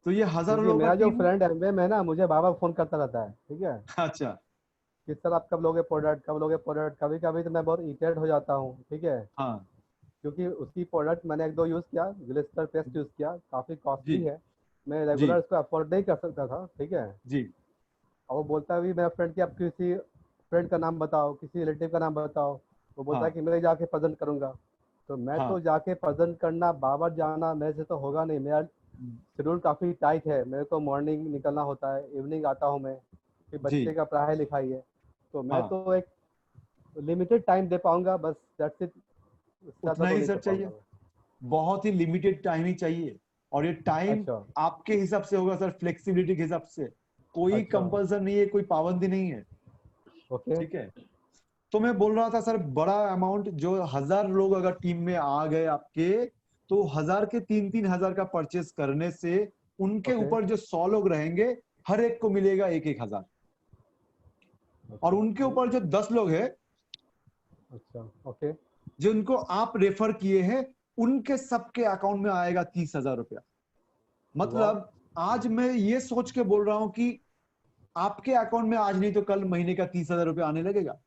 तो ये हजारों क्योंकि लोगों का मेरा जो टीम। फ्रेंड एमवे में है ना, मुझे बार बार फोन करता रहता है, ठीक है, अच्छा। कि सर आप कब लोगे प्रोडक्ट, कब लोगे प्रोडक्ट। कभी कभी तो मैं बहुत इरिटेट हो जाता हूँ, ठीक है, हाँ। क्योंकि उसकी प्रोडक्ट मैंने एक दो यूज़ किया, ग्लिस्टर पेस्ट यूज़ किया, काफ़ी जी। कॉस्टली है, मैं जी। रेगुलर इसको अफोर्ड नहीं कर सकता था, ठीक है। जी। और वो बोलता भी मेरा फ्रेंड कि आप किसी फ्रेंड का नाम बताओ, किसी रिलेटिव का नाम बताओ। वो बोलता है हाँ। कि मैं जाके प्रेजेंट करूँगा। तो मैं तो हाँ। जाके प्रेजेंट करना, बार बार जाना मेरे से तो होगा नहीं। मेरा शेड्यूल काफ़ी टाइट है, मेरे को मॉर्निंग निकलना होता है, इवनिंग आता हूँ मैं, फिर जी। बच्चे का पढ़ाई लिखाई है। तो मैं हाँ। तो एक लिमिटेड टाइम दे पाऊंगा, बस दैट्स इट, उससे ज़्यादा उतना तो ही नहीं सर कर पाऊंगा चाहिए। मैं। बहुत ही लिमिटेड टाइम ही चाहिए। और ये टाइम अच्छा। आपके हिसाब से होगा सर, फ्लेक्सिबिलिटी के हिसाब से। कोई अच्छा। कंपल्सन नहीं है, कोई पाबंदी नहीं है। ओके। ठीक है। तो मैं बोल रहा था सर, बड़ा अमाउंट जो 1000 लोग अगर टीम में आ गए आपके, तो 1000 के 3-3 हजार का परचेस करने से उनके ओके। ऊपर जो 100 लोग रहेंगे, हर एक को मिलेगा 1-1 हजार। और अच्छा। उनके ऊपर जो 10 लोग हैं, अच्छा। ओके। जिनको आप रेफर किए हैं, उनके सबके अकाउंट में आएगा 30,000 रुपया। वाह। मतलब आज मैं ये सोच के बोल रहा हूं कि आपके अकाउंट में आज नहीं तो कल महीने का 30,000 रुपया आने लगेगा।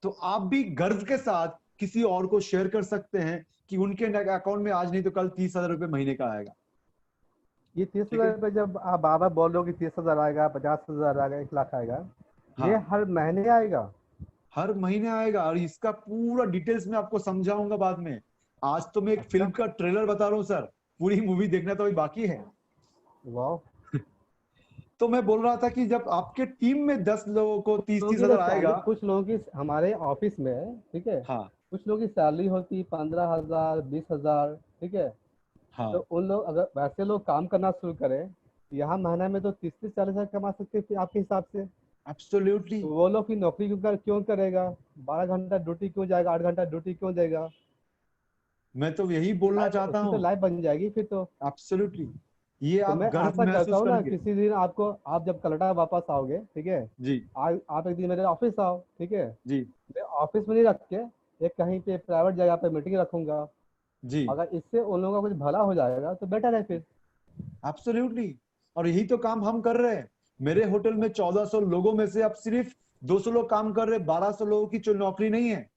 तो आप भी गर्व के साथ किसी और को शेयर कर सकते हैं कि उनके अकाउंट में आज नहीं तो कल 30,000 रुपये महीने का आएगा। ये तीस ठीक हजार है। रुपये जब आप बार बार बोल रहे हो कि 30,000 आएगा, 50,000 आएगा, 1 लाख आएगा, ये हाँ, हर महीने आएगा? हर महीने आएगा। और इसका पूरा डिटेल्स में आपको समझाऊंगा बाद में। आज तो मैं एक अच्छा। फिल्म का ट्रेलर बता रहा हूँ सर, पूरी मूवी देखना तो अभी बाकी है। वाह। तो मैं बोल रहा था कि जब आपके टीम में 10 लोगों को 30-30 क्योंकि हजार आएगा। कुछ लोगों की हमारे ऑफिस में, ठीक है, हाँ कुछ लोगों की सैलरी होती 15,000, 20,000, ठीक है। हाँ, तो उन लोग अगर वैसे लोग काम करना शुरू करें, यहाँ महीने में तो 30-40 हजार कमा सकते हैं आपके हिसाब से। एब्सोल्युटली। तो वो लोग की नौकरी क्यों करेगा? 12 घंटा ड्यूटी क्यों जाएगा? 8 घंटा ड्यूटी क्यों देगा? मैं तो यही बोलना चाहता उसकी तो हूँ। लाइफ बन जाएगी फिर तो। एब्सोल्युटली, ये तो आप मैं गर्व आशा करता महसूस हूँ ना करेंगे। किसी दिन आपको, आप जब कनाडा वापस आओगे, ठीक है, जी आप एक दिन मेरे ऑफिस आओ, ठीक है। जी मैं ऑफिस में नहीं रख के एक कहीं पे प्राइवेट जगह पे मीटिंग रखूंगा। जी, अगर इससे उन लोगों का कुछ भला हो जाएगा तो बेटर है फिर। एब्सोल्युटली। और यही तो काम हम कर रहे हैं। मेरे होटल में 1400 लोगों में से अब सिर्फ 200 लोग काम कर रहे हैं। 1200 लोगों की जो नौकरी नहीं है।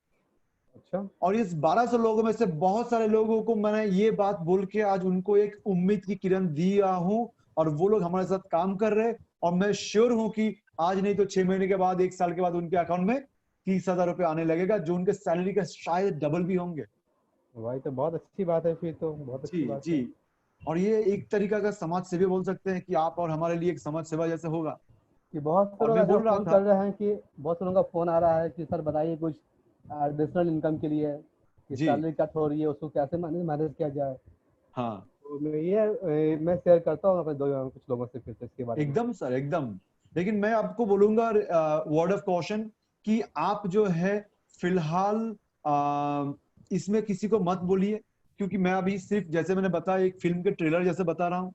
अच्छा। और इस 1200 लोगों में से बहुत सारे लोगों को मैंने ये बात बोल के आज उनको एक उम्मीद की किरण दिया हूं। और वो लोग हमारे साथ काम कर रहे हैं। और मैं श्योर हूं कि आज नहीं तो 6 महीने के बाद, 1 साल के बाद उनके अकाउंट में 30,000 रुपये आने लगेगा, जो उनके सैलरी का शायद डबल भी होंगे। भाई तो बहुत अच्छी बात है, फिर तो बहुत जी अच्छी बात जी। है। और ये एक तरीका का समाज सेवी बोल सकते हैं कि आप और हमारे लिए एक समाज सेवा जैसे होगा। कि बहुत से और लोग मैं ऐसा बोल रहा फोन था। कर रहे हैं कि बहुत से लोगों का फोन आ रहा है कि सर बताइए कुछ एडिशनल इनकम के लिए, कि जी सैलरी कट हो रही है उसको कैसे मैनेज मैनेज किया जाए। हाँ, तो मैं शेयर करता हूँ अपने दो कुछ लोगों से फिर से इसके बारे में। एकदम सर एकदम। लेकिन मैं आपको बोलूंगा वर्ड ऑफ कॉशन कि आप जो है फिलहाल इसमें किसी को मत बोलिए। क्योंकि मैं अभी सिर्फ जैसे मैंने बताया एक फिल्म के ट्रेलर जैसे बता रहा हूँ।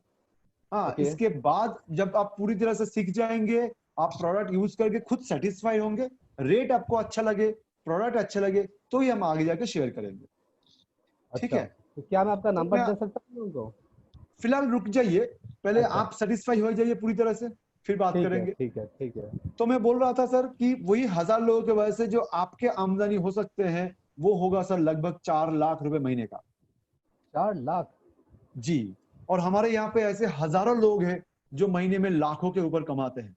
हाँ, ओके। इसके बाद जब आप पूरी तरह से सीख जाएंगे, आप प्रोडक्ट यूज करके खुद सेटिस्फाई होंगे, रेट आपको अच्छा लगे, प्रोडक्ट अच्छा लगे, तो ही हम आगे जाके शेयर करेंगे। ठीक अच्छा, है। तो क्या मैं आपका तो नंबर मैं दे सकता हूँ उनको? फिलहाल रुक जाइए, पहले अच्छा। आप सेटिस्फाई हो जाइए पूरी तरह से, फिर बात ठीक है, करेंगे। ठीक है, ठीक है। तो मैं बोल रहा था सर कि वही 1000 लोगों की वजह से जो आपके आमदनी हो सकते हैं, वो होगा सर लगभग 4 लाख रुपए महीने का। 4 लाख? जी। और हमारे यहाँ पे ऐसे हजारों लोग हैं जो महीने में लाखों के ऊपर कमाते हैं।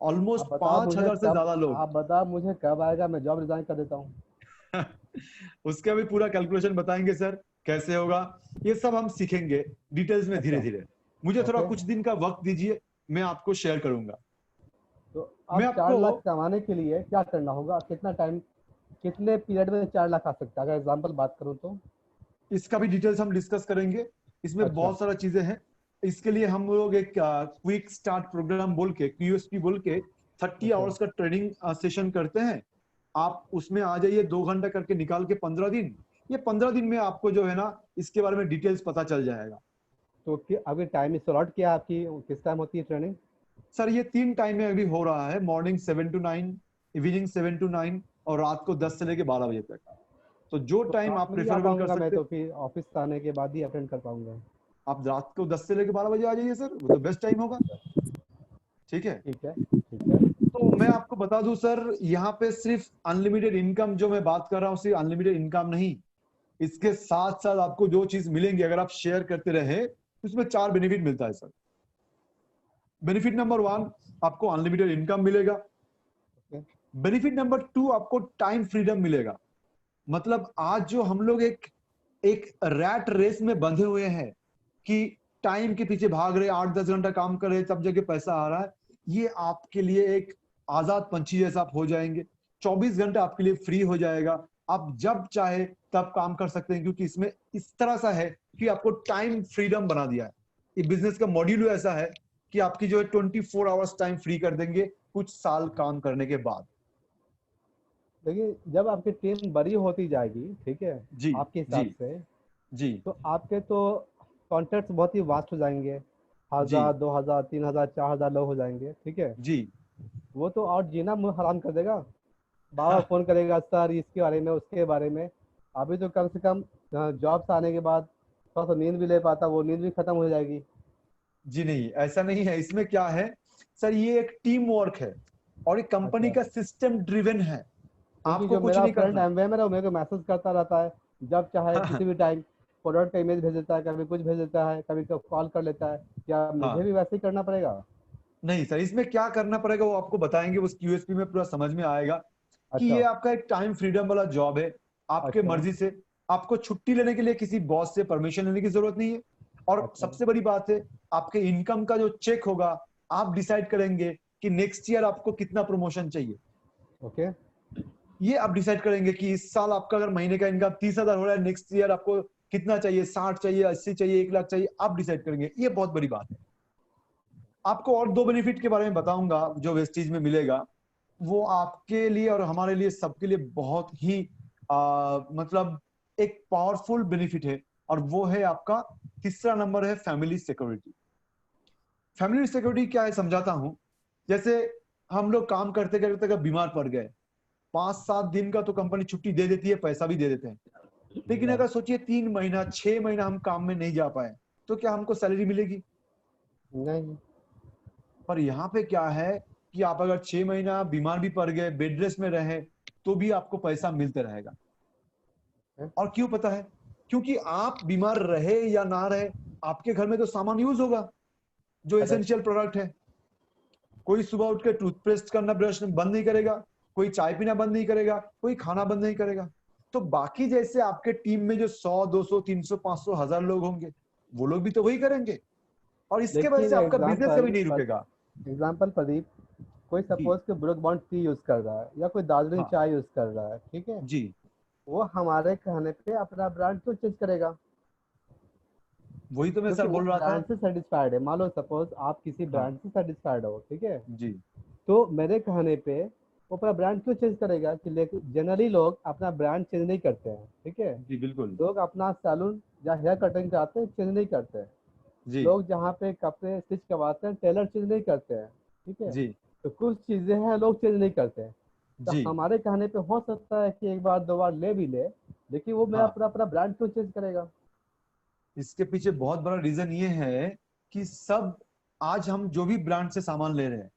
ऑलमोस्ट आप बताओ पांच मुझे हजार से कब, ज्यादा लोग। आप बताओ मुझे कब आएगा, मैं जॉब रिजाइन कर देता हूँ। उसका भी पूरा कैलकुलेशन बताएंगे सर, कैसे होगा। ये सब हम सीखेंगे डिटेल्स में धीरे अच्छा। धीरे। मुझे थोड़ा ओके। कुछ दिन का वक्त दीजिए, मैं आपको शेयर करूंगा। तो मैं आप चार आपको लाख कमाने के लिए क्या करना होगा? कितना टाइम, कितने पीरियड में 4 लाख आ सकता है, अगर एग्जाम्पल बात करूँ तो? इसका भी डिटेल्स हम डिस्कस करेंगे। इसमें अच्छा। बहुत सारा चीजें हैं। इसके लिए हम लोग एक क्विक स्टार्ट प्रोग्राम बोल के, क्यूएसपी बोल के, 30 अच्छा। आवर्स का ट्रेनिंग सेशन करते हैं। आप उसमें आ जाइए, 2 घंटा करके निकाल के 15 दिन। ये 15 दिन में आपको जो है ना इसके बारे में डिटेल्स पता चल जाएगा। तो अभी टाइम स्लॉट क्या है आपकी, किस टाइम होती है ट्रेनिंग? सर ये 3 टाइम में अभी हो रहा है, मॉर्निंग 7 to 9, इवनिंग 7 to 9, और रात को 10 से लेके 12 बजे तक। तो जो तो टाइम रात आप में नहीं आ प्रेफरेबल कर पाऊंगा मैं, सकते, तो फिर ऑफिस आने के बाद ही अटेंड कर पाऊंगा। आप रात को 10 से लेके 12 बजे आ जाइए सर, वो तो बेस्ट टाइम होगा। ठीक है। ठीक है, ठीक है। तो मैं आपको बता दूं सर, यहाँ पे सिर्फ अनलिमिटेड इनकम जो मैं बात कर रहा हूँ, सिर्फ अनलिमिटेड इनकम नहीं। इसके साथ साथ आपको जो चीज मिलेंगी अगर आप शेयर करते रहे, तो उसमें 4 बेनिफिट मिलता है सर। बेनिफिट नंबर 1, आपको अनलिमिटेड इनकम मिलेगा। ओके। बेनिफिट नंबर 2, आपको टाइम फ्रीडम मिलेगा। मतलब आज जो हम लोग एक एक रैट रेस में बंधे हुए हैं कि टाइम के पीछे भाग रहे, 8-10 घंटा काम कर रहे तब जाके पैसा आ रहा है, ये आपके लिए एक आजाद पंछी जैसा आप हो जाएंगे। 24 घंटा आपके लिए फ्री हो जाएगा। आप जब चाहे तब काम कर सकते हैं, क्योंकि इसमें इस तरह सा है कि आपको टाइम फ्रीडम बना दिया है। ये बिजनेस का मॉड्यूल ऐसा है कि आपकी जो है 24 आवर्स टाइम फ्री कर देंगे कुछ साल काम करने के बाद। देखिए, जब आपकी टीम बड़ी होती जाएगी, ठीक है, जी आपके जी हिसाब से, जी तो आपके तो कॉन्टैक्ट्स बहुत ही वास्ट हो जाएंगे। जी 1,000, 2,000, 3,000, 4,000 लोग हो जाएंगे, ठीक है। जी। वो तो और जीना मुँह हराम कर देगा। बाबा फोन करेगा, सर इसके बारे में, उसके बारे में। अभी तो कम से कम जॉब से आने के बाद थोड़ा सा नींद भी ले पाता, वो नींद भी खत्म हो जाएगी। जी नहीं, ऐसा नहीं है। इसमें क्या है सर, ये एक टीम वर्क है और एक कंपनी अच्छा। का सिस्टम ड्रिवन है। क्योंकि आपको जो कुछ मेरा नहीं फ्रेंड करना। एमवे में ना, वो मेरे को मैसेज करता रहता है, जब चाहे किसी भी टाइम प्रोडक्ट का इमेज भेज देता है, कभी कुछ भेज देता है, कभी कॉल कर लेता है। क्या मुझे हाँ, भी वैसे ही करना पड़ेगा? नहीं सर, इसमें क्या करना पड़ेगा वो आपको बताएंगे, उस क्यूएसपी में पूरा समझ में आएगा कि अच्छा। ये आपका एक टाइम फ्रीडम वाला जॉब है। आपके अच्छा। मर्जी से आपको छुट्टी लेने के लिए किसी बॉस से परमिशन लेने की जरूरत नहीं है। और अच्छा। सबसे बड़ी बात है, आपके इनकम का जो चेक होगा आप डिसाइड करेंगे कि नेक्स्ट ईयर आपको कितना प्रमोशन चाहिए। ओके, ये आप डिसाइड करेंगे कि इस साल आपका अगर महीने का इनकम 30,000 हो रहा है, नेक्स्ट ईयर आपको कितना चाहिए, 60 चाहिए, 80 चाहिए, 1 लाख चाहिए, आप डिसाइड करेंगे। ये बहुत बड़ी बात है। आपको और 2 बेनिफिट के बारे में बताऊंगा जो वेस्टीज में मिलेगा। वो आपके लिए और हमारे लिए सबके लिए बहुत ही मतलब एक पावरफुल बेनिफिट है, और वो है आपका तीसरा नंबर है फैमिली सिक्योरिटी। फैमिली सिक्योरिटी क्या है समझाता हूं। जैसे हम लोग काम करते करते अगर बीमार पड़ गए, 5-7 दिन का तो कंपनी छुट्टी दे देती है, पैसा भी दे देते हैं। लेकिन अगर सोचिए 3 महीना 6 महीना हम काम में नहीं जा पाए, तो क्या हमको सैलरी मिलेगी? नहीं। पर यहाँ पे क्या है कि आप अगर 6 महीना बीमार भी पड़ गए, बेड रेस्ट में रहे, तो भी आपको पैसा मिलते रहेगा। और क्यों पता है? क्योंकि आप बीमार रहे या ना रहे, आपके घर में तो सामान यूज होगा जो एसेंशियल प्रोडक्ट है। कोई सुबह उठ के टूथपेस्ट करना, ब्रश बंद नहीं करेगा, कोई चाय पीना बंद नहीं करेगा, कोई खाना बंद नहीं करेगा। तो बाकी जैसे आपके टीम में जो 100, 200, 300, 500, 1000 लोग होंगे, वो लोग भी तो वही करेंगे, और इसके वजह लेकिन से आपका बिजनेस कभी नहीं रुकेगा। एग्जाम्पल प्रदीप, कोई जी सपोज के ब्रूक बॉन्ड टी यूज कर रहा है या कोई दार्जिलिंग हाँ चाय यूज कर रहा है, ठीक है, जी, वो हमारे कहने पे अपना ब्रांड क्यों चेंज करेगा? वही तो मैं क्योंकि सर वो बोल रहा था। ब्रांड से सेटिस्फाइड है। मान लो सपोज आप किसी हाँ ब्रांड से सेटिस्फाइड हो, ठीक है, जी तो मेरे कहने पे वो अपना ब्रांड क्यों चेंज करेगा? कि लेकिन जनरली लोग अपना ब्रांड चेंज नहीं करते हैं, ठीक है। जी बिल्कुल। लोग अपना सैलून या हेयर कटिंग कराते हैं, चेंज नहीं करते हैं। जी लोग जहाँ पे कपड़े स्टिच करवाते हैं, टेलर चेंज नहीं करते हैं, ठीक है। जी तो कुछ चीजें हैं लोग चेंज नहीं करते हैं। तो जी हमारे कहने पे हो सकता है कि एक बार दो बार ले भी ले, लेकिन वो मेरा हाँ, अपना अपना ब्रांड क्यों चेंज करेगा? इसके पीछे बहुत बड़ा रीजन ये है कि सब आज हम जो भी ब्रांड से सामान ले रहे हैं,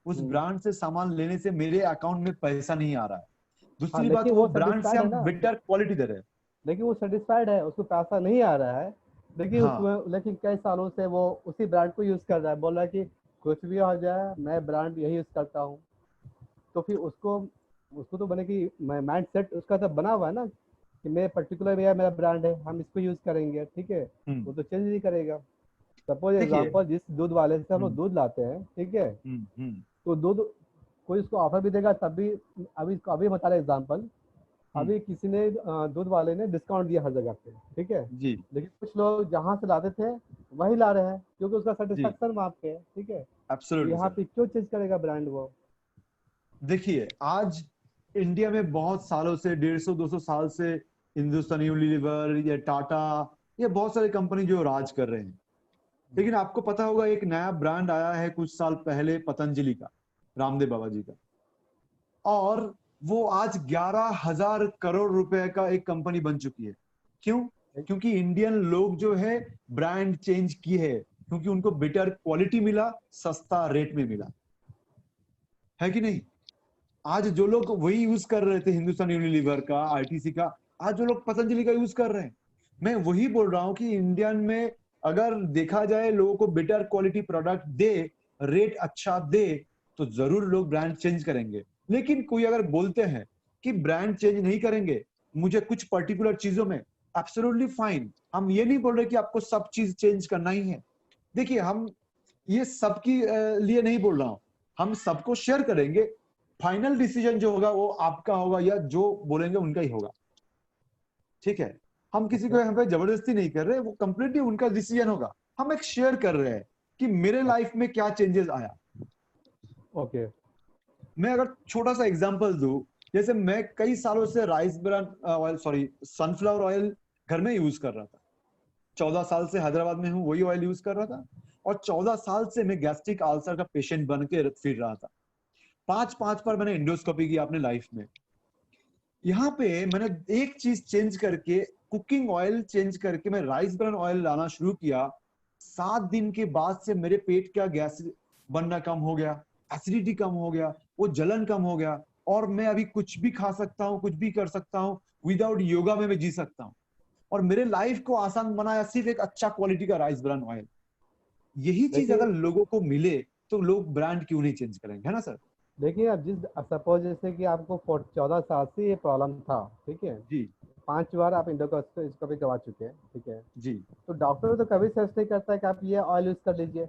उस हम्म। ब्रांड से सामान लेने से मेरे अकाउंट में पैसा नहीं आ रहा है। हाँ, दूसरी बात, लेकिन वो वो ब्रांड से सेटिस्फाइड है हम ना। बेटर क्वालिटी दे रहे हैं। लेकिन वो सेटिस्फाइड है, उसको पैसा नहीं आ रहा है, लेकिन हाँ उसमें लेकिन कई सालों से वो उसी ब्रांड को यूज कर रहा है, बोल रहा है कि कुछ भी हो जाए मैं ब्रांड यही यूज करता हूँ। तो फिर उसको उसको तो बने कि माइंड सेट उसका तो बना हुआ है ना कि मैं पर्टिकुलर मेरा मेरा ब्रांड है, हम इसको यूज करेंगे, ठीक है। हम्म वो तो चेंज नहीं करेगा। सपोज देखिए। एग्जांपल, जिस दूध वाले से हम लोग हम्म दूध लाते हैं, ठीक है, हम्म। तो दूध कोई उसको ऑफर भी देगा तब भी। अभी अभी बता रहे एग्जांपल, हम्म अभी किसी ने दूध वाले ने डिस्काउंट दिया हर जगह पे, ठीक है। जी लेकिन कुछ लोग जहाँ से लाते थे वही ला रहे हैं क्योंकि उसका जी सेटिस्फेक्शन वहाँ पे है, ठीक है। तो एब्सोल्युटली यहाँ सर। पे क्यों चेंज करेगा ब्रांड वो? देखिए, आज इंडिया में बहुत सालों से, 150-200 साल से हिंदुस्तान यूनिलीवर या टाटा, ये बहुत सारे कंपनी जो राज कर रहे हैं। लेकिन आपको पता होगा एक नया ब्रांड आया है कुछ साल पहले, पतंजलि का, रामदेव बाबा जी का। और वो आज 11,000 करोड़ रुपए का एक कंपनी बन चुकी है। क्यों? क्योंकि इंडियन लोग जो है ब्रांड चेंज किए है, क्योंकि उनको बेटर क्वालिटी मिला, सस्ता रेट में मिला, है कि नहीं? आज जो लोग वही यूज कर रहे थे हिंदुस्तान यूनिलीवर का, आईटीसी का, आज जो लोग पतंजलि का यूज कर रहे हैं। मैं वही बोल रहा हूं कि इंडियन में अगर देखा जाए, लोगों को बेटर क्वालिटी प्रोडक्ट दे, रेट अच्छा दे, तो जरूर लोग ब्रांड चेंज करेंगे। लेकिन कोई अगर बोलते हैं कि ब्रांड चेंज नहीं करेंगे, मुझे कुछ पर्टिकुलर चीजों में, एब्सोल्युटली फाइन। हम ये नहीं बोल रहे कि आपको सब चीज चेंज करना ही है। देखिए, हम ये सबकी लिए नहीं बोल रहा हूं, हम सबको शेयर करेंगे। फाइनल डिसीजन जो होगा वो आपका होगा, या जो बोलेंगे उनका ही होगा, ठीक है। हम किसी को ओके, यहाँ पे जबरदस्ती नहीं कर रहे, वो कंप्लीटली उनका डिसीजन होगा। हम एक शेयर कर रहे हैं कि मेरे लाइफ में क्या चेंजेस आया। ओके, मैं अगर छोटा सा एग्जांपल दूं, जैसे मैं कई सालों से rice bran oil, sorry, sunflower oil घर में यूज कर रहा था। 14 साल से हैदराबाद में हूँ, वही ऑयल यूज कर रहा था। और 14 साल से मैं गैस्ट्रिक अल्सर का पेशेंट बन के फिर रहा था। 5-5 बार मैंने इंडोस्कोपी की अपने लाइफ में। यहाँ पे मैंने एक चीज चेंज करके, कुकिंग ऑयल चेंज करके मैं राइस ब्रान ऑयल लाना शुरू किया। 7 दिन के बाद से मेरे पेट का गैस बनना कम हो गया, एसिडिटी कम हो गया, वो जलन कम हो गया। और मैं अभी कुछ भी खा सकता हूँ, कुछ भी कर सकता हूँ, विदाउट योगा में मैं जी सकता हूँ। और मेरे लाइफ को आसान बनाया सिर्फ एक अच्छा क्वालिटी का राइस ब्रान ऑयल। यही चीज देखिए, अगर लोगों को मिले, तो लोग ब्रांड क्यों नहीं चेंज करेंगे, है ना सर? देखिए अब जिस सपोज जैसे कि आपको 14 साल से ये प्रॉब्लम था, ठीक है, जी 5 बार आप इंडोस्कोपी करवा चुके हैं, ठीक है। जी तो डॉक्टर तो कभी सजेस्ट नहीं करता है कि आप ये ऑयल यूज कर लीजिए।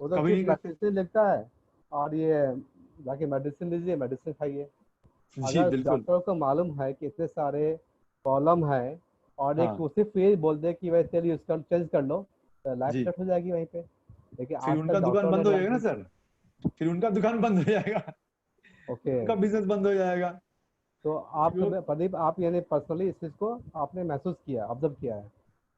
वो तो कभी सिर्फ नहीं करते। मेडिसिन लिखता है, और ये जाके मेडिसिन लीजिए, मेडिसिन खाइए। जी अगर बिल्कुल। डॉक्टर को मालूम है कि इतने सारे प्रॉब्लम है, और एक हाँ वो सिर्फ ये बोल दे कि भाई तेल यूज कर, चेंज कर लो, तो लाइफ जी, सेट हो जाएगी वहीं पे। लेकिन फिर आज तक उनका दुकान डॉक्टरों ने बंद हो ध्यान जाएगा ना नहीं। सर, फिर उनका दुकान बंद हो जाएगा, ओके। उनका बिजनेस बंद हो जाएगा। तो फिर आप वो प्रदीप, आप यानी पर्सनली इस चीज को आपने महसूस किया, ऑब्जर्व किया है?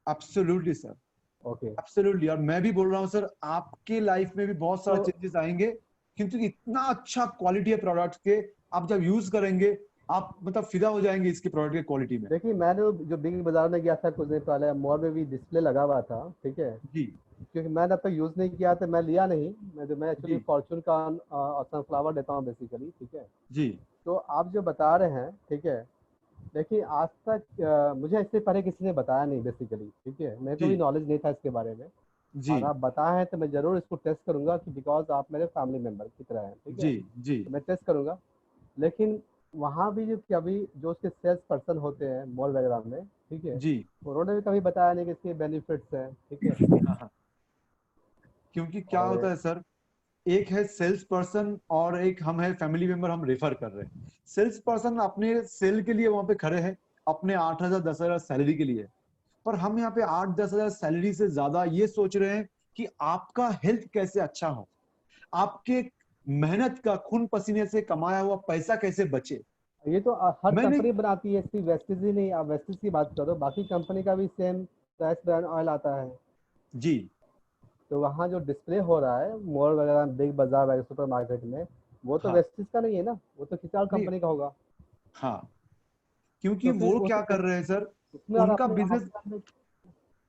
Absolutely sir, okay. एब्सोल्युटली। और मैं भी बोल रहा हूँ सर, आपके लाइफ में भी बहुत सारा तो चेंजेस आएंगे, क्योंकि इतना अच्छा क्वालिटी है प्रोडक्ट के, आप जब यूज करेंगे आप मतलब फिदा हो जाएंगे इसके प्रोडक्ट के क्वालिटी में। देखिए, मैंने जो बिग बाजार में गया था कुछ दिन पहले, मॉल में भी डिस्प्ले लगा हुआ था, ठीक है। जी क्योंकि मैंने अब तक यूज़ नहीं किया था, मैं लिया नहीं। मैं एक्चुअली जी फॉर्चून का सनफ्लावर लेता हूँ बेसिकली, ठीक है। जी तो आप जो बता रहे हैं, ठीक है, देखिए आज तक मुझे इससे पहले किसी ने बताया नहीं बेसिकली, ठीक है, मेरे को जी भी नॉलेज नहीं था इसके बारे में। जी और आप बताए हैं तो मैं ज़रूर इसको टेस्ट करूंगा, कि बिकॉज आप मेरे फैमिली मेम्बर की तरह हैं, ठीक है। जी जी तो मैं टेस्ट करूंगा। लेकिन वहाँ भी जो कभी जो उसके सेल्स पर्सन होते हैं मॉल वगैरह में, ठीक है, जी। उन्होंने भी कभी बताया नहीं कि इसके बेनिफिट्स हैं, ठीक है। हाँ हाँ, क्योंकि क्या होता और है सर, एक है सेल्स पर्सन और एक हम है फैमिली मेंबर, हम रेफर कर रहे हैं। सेल्स पर्सन अपने सेल के लिए वहां पे खड़े हैं, अपने 8,000 10,000 सैलरी के लिए। पर हम यहाँ पे 8-10 हजार सैलरी से ज्यादा ये सोच रहे हैं कि आपका हेल्थ कैसे अच्छा हो, आपके मेहनत का खून पसीने से कमाया हुआ पैसा कैसे बचे। ये तो हर मैंने कंपनी बनाती है, सिर्फ वेस्टेज ही नहीं। आप वेस्टेज की बात करो, बाकी कंपनी का भी सेम प्राइस ब्रांड ऑयल आता है। जी तो वहाँ जो डिस्प्ले हो रहा है मॉल वगैरह, बिग बाजार वगैरह, सुपर मार्केट में, वो तो हाँ वेस्टेज का नहीं है ना, वो तो किसी और नहीं, कंपनी का होगा। हाँ, क्योंकि तो फिर वो क्या कर रहे हैं सर, उसमें और उनका अपने बिजनेस, आपके अंदर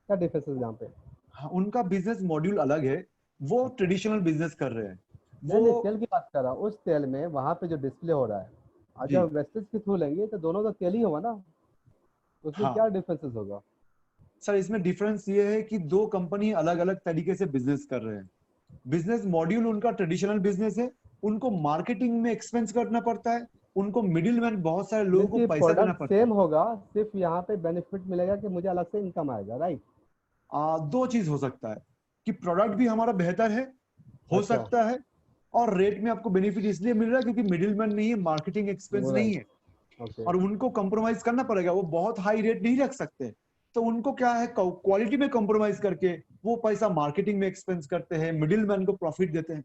क्या डिफरेंस है यहाँ पे? हाँ, उनका बिजनेस मॉड्यूल अलग है। वो अच्छा। ट्रेडिशनल बिजनेस कर रहे हैं नहीं वो। नहीं, तेल की बात कर रहा हूँ। उस तेल में वहाँ पे जो डिस्प्ले हो रहा है, और जी जब वेस्टेज के थ्रू लेंगे तो दोनों तो तेल ही होगा ना, उसमें हाँ क्या डिफरेंसेस होगा? सर, इसमें डिफरेंस ये है कि दो कंपनी अलग अलग तरीके से बिजनेस कर रहे हैं। बिजनेस मॉड्यूल उनका ट्रेडिशनल बिजनेस है, उनको मार्केटिंग में एक्सपेंस करना पड़ता है, उनको मिडिल मैन बहुत सारे लोगों मीन्स को कि पैसा देना प्रोडक्ट पड़ता है। सेम होगा, सिर्फ यहाँ पे बेनिफिट मिलेगा कि मुझे अलग से इनकम आएगा, राइट? दो चीज हो सकता है कि प्रोडक्ट भी हमारा बेहतर है, हो अच्छा। सकता है, और रेट में आपको बेनिफिट इसलिए मिल रहा है क्योंकि मिडिल मैन नहीं है, मार्केटिंग एक्सपेंस नहीं राइट। है। ओके। और उनको कंप्रोमाइज करना पड़ेगा, वो बहुत हाई रेट नहीं रख सकते। तो उनको क्या है, क्वालिटी में कंप्रोमाइज करके वो पैसा मार्केटिंग में एक्सपेंस करते हैं, मिडिल मैन को प्रॉफिट देते हैं।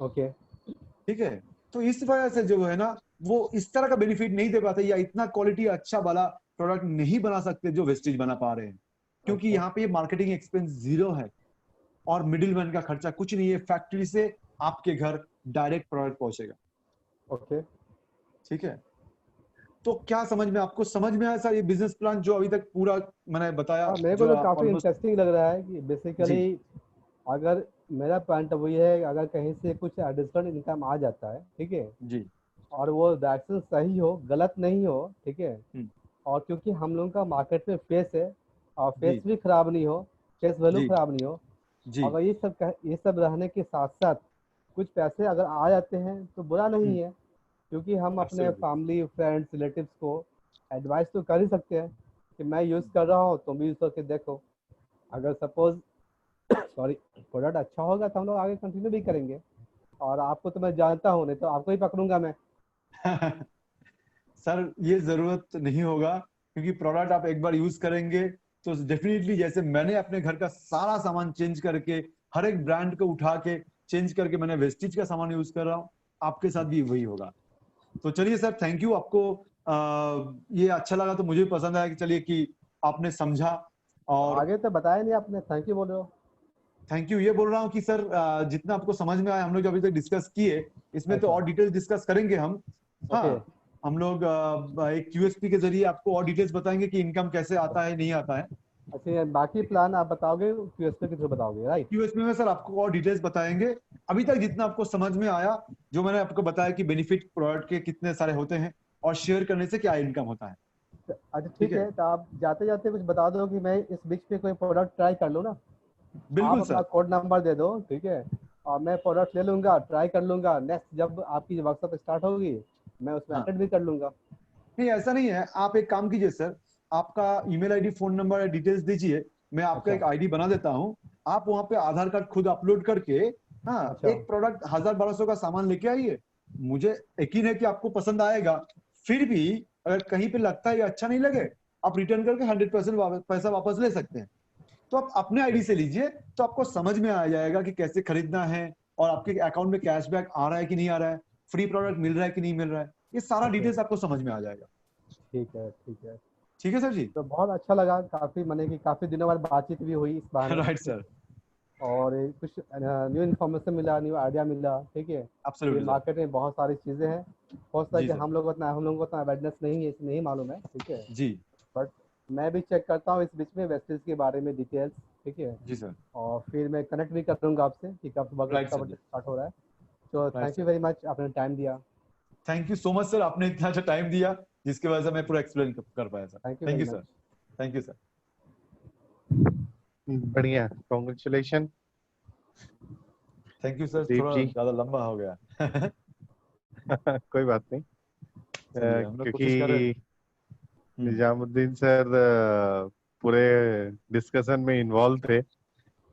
ओके। ठीक है, तो इस वजह से जो है ना, वो इस तरह का बेनिफिट नहीं दे पाते, या इतना क्वालिटी अच्छा वाला प्रोडक्ट नहीं बना सकते जो वेस्टेज बना पा रहे हैं, क्योंकि अच्छा। यहाँ पे मार्केटिंग एक्सपेंस जीरो है, और मिडिल मैन का खर्चा कुछ नहीं है, फैक्ट्री से आपके घर डायरेक्ट प्रोडक्ट पहुंचेगा। ओके। ठीक है, तो क्या समझ में, आपको समझ में आया सर ये बिजनेस प्लान जो अभी तक पूरा मैंने बताया, हाँ, मेरे को जो तो काफ़ी ऑलमोस्ट। इंटरेस्टिंग लग रहा है कि जी बेसिकली अगर मेरा पॉइंट ऑफ व्यू है कि अगर कहीं से कुछ एडिशनल इनकम आ जाता है, ठीक है, जी और वो डायरेक्शन सही हो, गलत नहीं हो, ठीक है, हम्म, और क्योंकि हम लोगों का मार्केट में फेस है, और फेस जी भी खराब नहीं हो, फेस वैल्यू जी खराब नहीं हो, जी अगर ये सब रहने के साथ साथ कुछ पैसे अगर आ जाते हैं तो बुरा नहीं है। क्योंकि हम अपने एब्सोल्युटली। फैमिली फ्रेंड्स रिलेटिव्स को एडवाइस तो कर ही सकते हैं कि मैं यूज़ कर रहा हूँ, तुम भी यूज़ करके देखो। अगर सपोज सॉरी, प्रोडक्ट अच्छा होगा तो हम लोग आगे कंटिन्यू भी करेंगे। और आपको तो मैं जानता हूँ, नहीं तो आपको ही पकड़ूंगा मैं। सर ये जरूरत नहीं होगा, क्योंकि प्रोडक्ट आप एक बार यूज करेंगे तो डेफिनेटली, जैसे मैंने अपने घर का सारा सामान चेंज करके, हर एक ब्रांड को उठा के चेंज करके मैंने वेस्टिज का सामान यूज कर रहा हूँ, आपके साथ भी वही होगा। तो चलिए सर, थैंक यू आपको। ये अच्छा लगा, तो मुझे भी पसंद आया कि चलिए कि आपने समझा। तो और आगे तो बताया नहीं आपने, थैंक यू बोल रहे हो। थैंक यू ये बोल रहा हूँ कि सर, जितना आपको समझ में आया, हम लोग जो अभी तक डिस्कस किए, इसमें तो अच्छा। और डिटेल्स डिस्कस करेंगे हम। ओके। हाँ, हम लोग एक क्यूएसपी के जरिए आपको और डिटेल्स बताएंगे कि इनकम कैसे आता है नहीं आता है। अच्छा, ये बाकी प्लान आप बताओगे, क्यूएसपी के थ्रू बताओगे, राइट? क्यूएसपी में सर आपको और डिटेल्स बताएंगे। अभी तक जितना आपको समझ में आया, जो मैंने आपको बताया कि बेनिफिट प्रोडक्ट के कितने सारे होते हैं, और शेयर करने से क्या इनकम होता है। अच्छा ठीक ठीक है, है, तो आप जाते जाते कुछ बता दो कि मैं इस बीच पे कोई प्रोडक्ट ट्राई कर लूँ ना। आप बिल्कुल अपना सर। कोड नंबर दे दो, ठीक है, और मैं प्रोडक्ट ले लूँगा, ट्राई कर लूँगा। नेक्स्ट जब आपकी वर्कशॉप स्टार्ट होगी, मैं उसमें हाँ, अटेंड भी कर लूँगा। नहीं ऐसा नहीं है, आप एक काम कीजिए सर, आपका email ID phone number details दीजिए, मैं आपका अच्छा। एक आईडी बना देता हूँ। आप वहां पे आधार कार्ड खुद अपलोड करके हाँ, अच्छा। एक प्रोडक्ट 1000-1200 का सामान लेके आइए, मुझे यकीन है कि आपको पसंद आएगा। फिर भी अगर कहीं पे लगता है ये अच्छा नहीं लगे, आप रिटर्न करके 100% पैसा वापस ले सकते हैं। तो आप अपने आईडी से लीजिए, तो आपको समझ में आ जाएगा कि कैसे खरीदना है और आपके अकाउंट में कैशबैक आ रहा है कि नहीं आ रहा है, फ्री प्रोडक्ट मिल रहा है कि नहीं मिल रहा है। ये सारा ओके, डिटेल्स आपको समझ में आ जाएगा। ठीक है, ठीक है। ठीक है सर जी? तो बहुत अच्छा लगा, काफ़ी माने कि काफ़ी दिनों बाद बातचीत भी हुई इस बहाने। राइट सर, और कुछ न्यू इन्फॉर्मेशन मिला, न्यू आइडिया मिला, ठीक है, कि एब्सोल्युटली सर। मार्केट में बहुत सारी चीज़ें हैं। हो सकता है जी कि सर, हम लोगों को उतना अवेयरनेस नहीं है, नहीं मालूम है, ठीक है। जी, बट मैं भी चेक करता हूँ इस बीच में वेस्टेज के बारे में डिटेल्स, ठीक है। जी सर, और फिर मैं कनेक्ट भी करूँगा आपसे कि कब राइट सर कब जी, स्टार्ट हो रहा है। तो right thank you sir. Very much, आपने टाइम दिया। Thank you so much sir, आपने इतना अच्छा टाइम दिया, जिसकी वजह से मैं पूरा एक्सप्लेन कर पाया sir. Thank you thank very you sir, much. Thank you sir. बढ़िया, कॉन्ग्रेचुलेशन थैंक यू सर, दीप थोड़ा जी। ज्यादा लंबा हो गया। कोई बात नहीं। चलिए, हम लोग कोशिश कर रहे थे। क्योंकि हम्म। निजामुद्दीन सर पूरे डिस्कशन में इन्वॉल्व थे,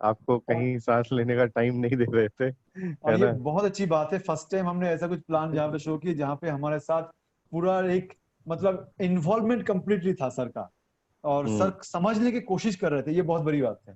आपको और कहीं सांस लेने का टाइम नहीं दे रहे थे, और है ये ना? बहुत अच्छी बात है, फर्स्ट टाइम हमने ऐसा कुछ प्लान जहाँ पे शो किया जहाँ पे हमारे साथ पूरा एक मतलब इन्वॉल्वमेंट कंप्लीटली था सर का, और हम्म, सर समझने की कोशिश कर रहे थे, ये बहुत बड़ी बात है।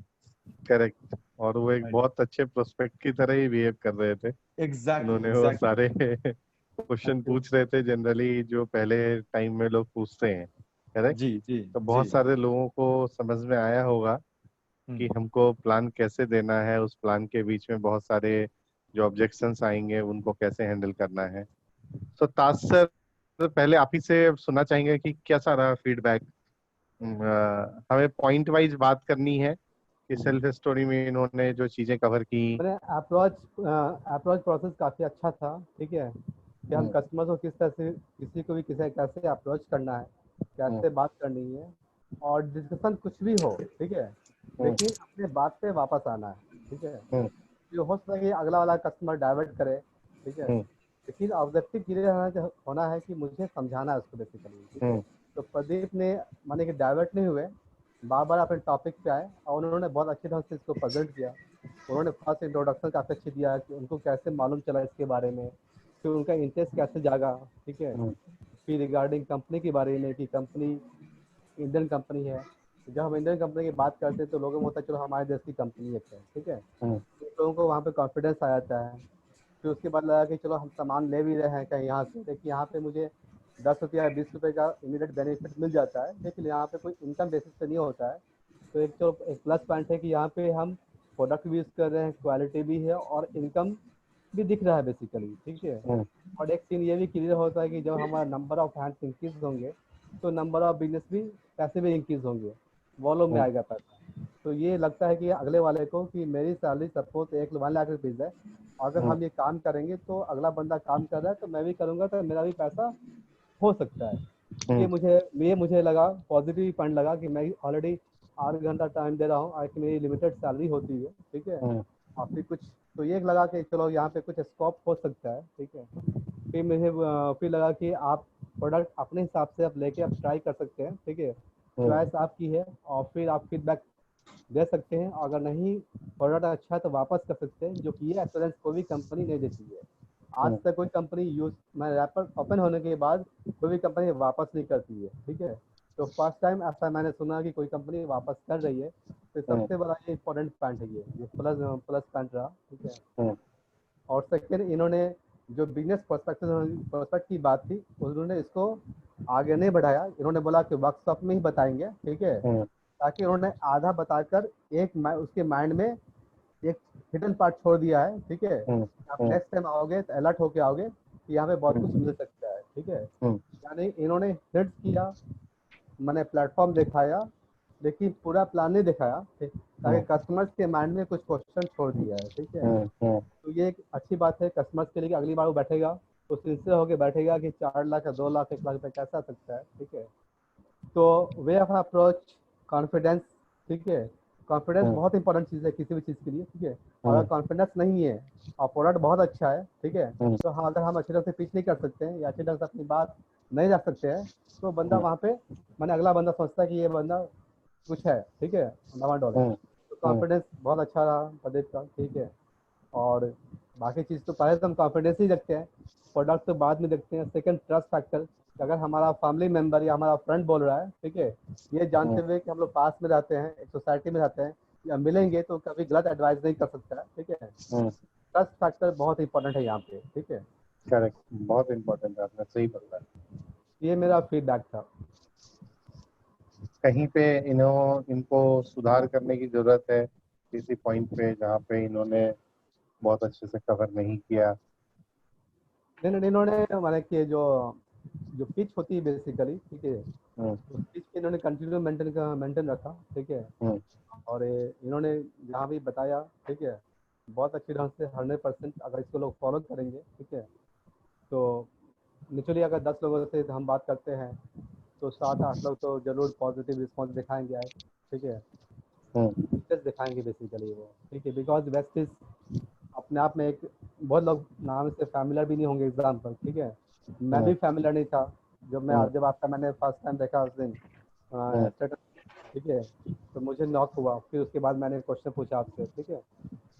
करेक्ट। और वो एक राइट, बहुत अच्छे प्रोस्पेक्ट की तरह ही बिहेव कर रहे थे। एग्जैक्टली उन्होंने वो एग्जैक्टली। सारे क्वेश्चन पूछ रहे थे जनरली जो पहले टाइम में लोग पूछते हैं, करेक्ट। जी जी तो जी। बहुत सारे लोगों को समझ में आया होगा कि हम्म। हमको प्लान कैसे देना है, उस प्लान के बीच में बहुत सारे जो ऑब्जेक्शंस आएंगे उनको कैसे हैंडल करना है। तो ताज सर, पहले आप ही से सुनना चाहेंगे कि क्या सारा फीडबैक। हमें पॉइंट वाइज बात करनी है कि सेल्फ स्टोरी में इन्होंने जो चीजें कवर की। मैंने अप्रोच प्रोसेस काफ़ी अच्छा था, ठीक है, कि हम हम्म, कस्टमर को किस तरह से, किसी को भी किसे कैसे अप्रोच करना है, हम्म, कैसे बात करनी है, और डिस्कशन कुछ भी हो, ठीक है, हम्म, लेकिन अपने बात पे वापस आना है, ठीक है। हम्म, जो हो सकता है कि अगला वाला कस्टमर डाइवर्ट करे, ठीक है, हम्म, लेकिन ऑब्जेक्टिव क्लियर होना है कि मुझे समझाना है उसको बेसिकली, ठीक है। हम्म, तो प्रदीप ने माने कि डाइवर्ट नहीं हुए, बार बार अपने टॉपिक पे आए और उन्होंने बहुत अच्छे ढंग से इसको प्रेजेंट किया। उन्होंने फर्स्ट इंट्रोडक्शन काफ़ी अच्छी दिया कि उनको कैसे मालूम चला इसके बारे में, फिर उनका इंटरेस्ट कैसे जागा, ठीक है। हम्म, फिर रिगार्डिंग कंपनी के बारे में कि कंपनी इंडियन कंपनी है। जब हम इंडियन कंपनी की बात करते हैं तो लोगों को होता है चलो हमारे देश की कंपनी एक है, ठीक है, हम्म, तो लोगों को वहाँ पे कॉन्फिडेंस आ जाता है। फिर उसके बाद लगा कि चलो हम सामान ले भी रहे हैं कहीं यहाँ से, देखिए यहाँ पे मुझे 10 रुपया या 20 रुपये का इमीडिएट बेनिफिट मिल जाता है, लेकिन यहाँ पे कोई इनकम बेसिस पे नहीं होता है। तो एक प्लस पॉइंट है कि यहाँ पे हम प्रोडक्ट भी यूज़ कर रहे हैं, क्वालिटी भी है और इनकम भी दिख रहा है बेसिकली, ठीक है। हम्म, और एक सीन ये भी क्लियर होता है कि जब हमारा नंबर ऑफ हैंड्स इंक्रीज होंगे तो नंबर ऑफ बिजनेस भी, पैसे भी इंक्रीज होंगे, वॉल्यूम में हम्म, आएगा पैसा। तो ये लगता है कि अगले वाले को कि मेरी सैलरी सपोज 1 लाख रुपीज़ है, अगर हम्म, हम ये काम करेंगे तो अगला बंदा काम कर रहा है तो मैं भी करूँगा तो मेरा भी पैसा हो सकता है। हम्म, ये मुझे लगा पॉजिटिव पॉइंट लगा कि मैं ऑलरेडी 8 घंटा टाइम दे रहा हूँ और मेरी लिमिटेड सैलरी होती है, ठीक है। हम्म, और फिर कुछ तो ये लगा कि चलो यहाँ पे कुछ स्कोप हो सकता है, ठीक है। फिर लगा कि आप प्रोडक्ट अपने हिसाब से आप लेके आप ट्राई कर सकते हैं, ठीक है, हम्म, चॉइस आपकी है। और फिर आप फीडबैक दे सकते हैं, अगर नहीं प्रोडक्ट अच्छा है तो वापस कर सकते हैं, जो कि ये एश्योरेंस कोई भी कंपनी नहीं देती है। आज हम्म, तक कोई कंपनी यूज मैं रैपर ओपन होने के बाद कोई भी कंपनी वापस नहीं करती है, ठीक है। तो फर्स्ट टाइम ऐसा मैंने सुना कि कोई कंपनी वापस कर रही है, तो हम्म, सबसे बड़ा ये इंपॉर्टेंट पॉइंट है, ये प्लस प्लस पॉइंट रहा, ठीक है। हम्म, और सेकेंड, इन्होंने जो बिजनेस प्रोस्पेक्ट की बात थी उन्होंने इसको आगे नहीं बढ़ाया, इन्होंने बोला कि वर्कशॉप में ही बताएंगे, ठीक है, हम्म, ताकि उन्होंने आधा बताकर उसके माइंड में एक हिडन पार्ट छोड़ दिया है, ठीक है। हम्म, आप हम्म, नेक्स्ट टाइम आओगे तो अलर्ट होके आओगे कि यहाँ पे बहुत कुछ मिल सकता है, ठीक है। हम्म, यानी इन्होंने हिट किया, मैंने प्लेटफॉर्म दिखाया, लेकिन पूरा प्लान नहीं दिखाया, ठीक, ताकि कस्टमर्स के माइंड में कुछ क्वेश्चन छोड़ दिया है, ठीक है। हम्म, हम्म, तो ये एक अच्छी बात है कस्टमर्स के लिए कि अगली बार वो बैठेगा तो सिंसियर होकर बैठेगा कि 4 लाख या 2 लाख 1 लाख रुपये कैसा आ सकता है, ठीक है। तो वे ऑफ अप्रोच, कॉन्फिडेंस, ठीक है। कॉन्फिडेंस हम्म, बहुत इंपॉर्टेंट चीज़ है किसी भी चीज़ के लिए, ठीक है। अगर हम्म, कॉन्फिडेंस नहीं है और प्रोडक्ट बहुत अच्छा है, ठीक है, हम्म, तो हाँ अगर हम अच्छे ढंग से पिच नहीं कर सकते हैं या अच्छे ढंग से अपनी बात नहीं रख सकते हैं तो बंदा वहाँ पे, मैंने अगला बंदा सोचता है कि ये बंदा कुछ है, ठीक है, डामाडोल है। हम्म, तो कॉन्फिडेंस बहुत अच्छा रहा प्रदीप का, ठीक है। और बाकी चीज़ तो पहले तो हम कॉन्फिडेंस ही रखते हैं, प्रोडक्ट तो बाद में देखते हैं। सेकंड, ट्रस्ट फैक्टर, अगर हमारा फैमिली मेंबर या हमारा फ्रेंड बोल रहा है, ठीक है, ये जानते हुए कि हम लोग पास में रहते हैं, एक सोसाइटी में रहते हैं, या मिलेंगे तो कभी गलत एडवाइस नहीं कर सकता है, ठीक है। ट्रस्ट फैक्टर बहुत इंपॉर्टेंट है यहाँ पे, ठीक है। करेक्ट, बहुत इम्पोर्टेंट है, आपने सही बोला। ये मेरा फीडबैक था। कहीं पे इनको सुधार करने की जरूरत है किसी पॉइंट पे जहाँ पे इन्होंने बहुत अच्छे से कवर नहीं किया? नहीं, इन्होंने माने कि जो जो पिच होती है बेसिकली, ठीक है, हम्म, उस पिच पे इन्होंने कंटिन्यू मेंटेन रखा, ठीक है। हम्म, और इन्होंने जहाँ भी बताया, ठीक है, बहुत अच्छी ढंग से 100% अगर इसको लोग फॉलो करेंगे, ठीक है, तो नेचुरली अगर 10 लोगों से हम बात करते हैं तो 7-8 लोग तो जरूर पॉजिटिव रिस्पॉन्स दिखाएंगे आए, ठीक है, हम्म, फीचर्स दिखाएंगे बेसिकली वो, ठीक है। बिकॉज वेस्ट इज अपने आप में एक, बहुत लोग नाम से फैमिलियर भी नहीं होंगे एग्जाम्पल, ठीक है। मैं भी फैमिलियर नहीं था जब आपका मैंने फर्स्ट टाइम देखा उस दिन स्टेटस, ठीक है, तो मुझे नॉक हुआ, फिर उसके बाद मैंने क्वेश्चन पूछा आपसे, ठीक है।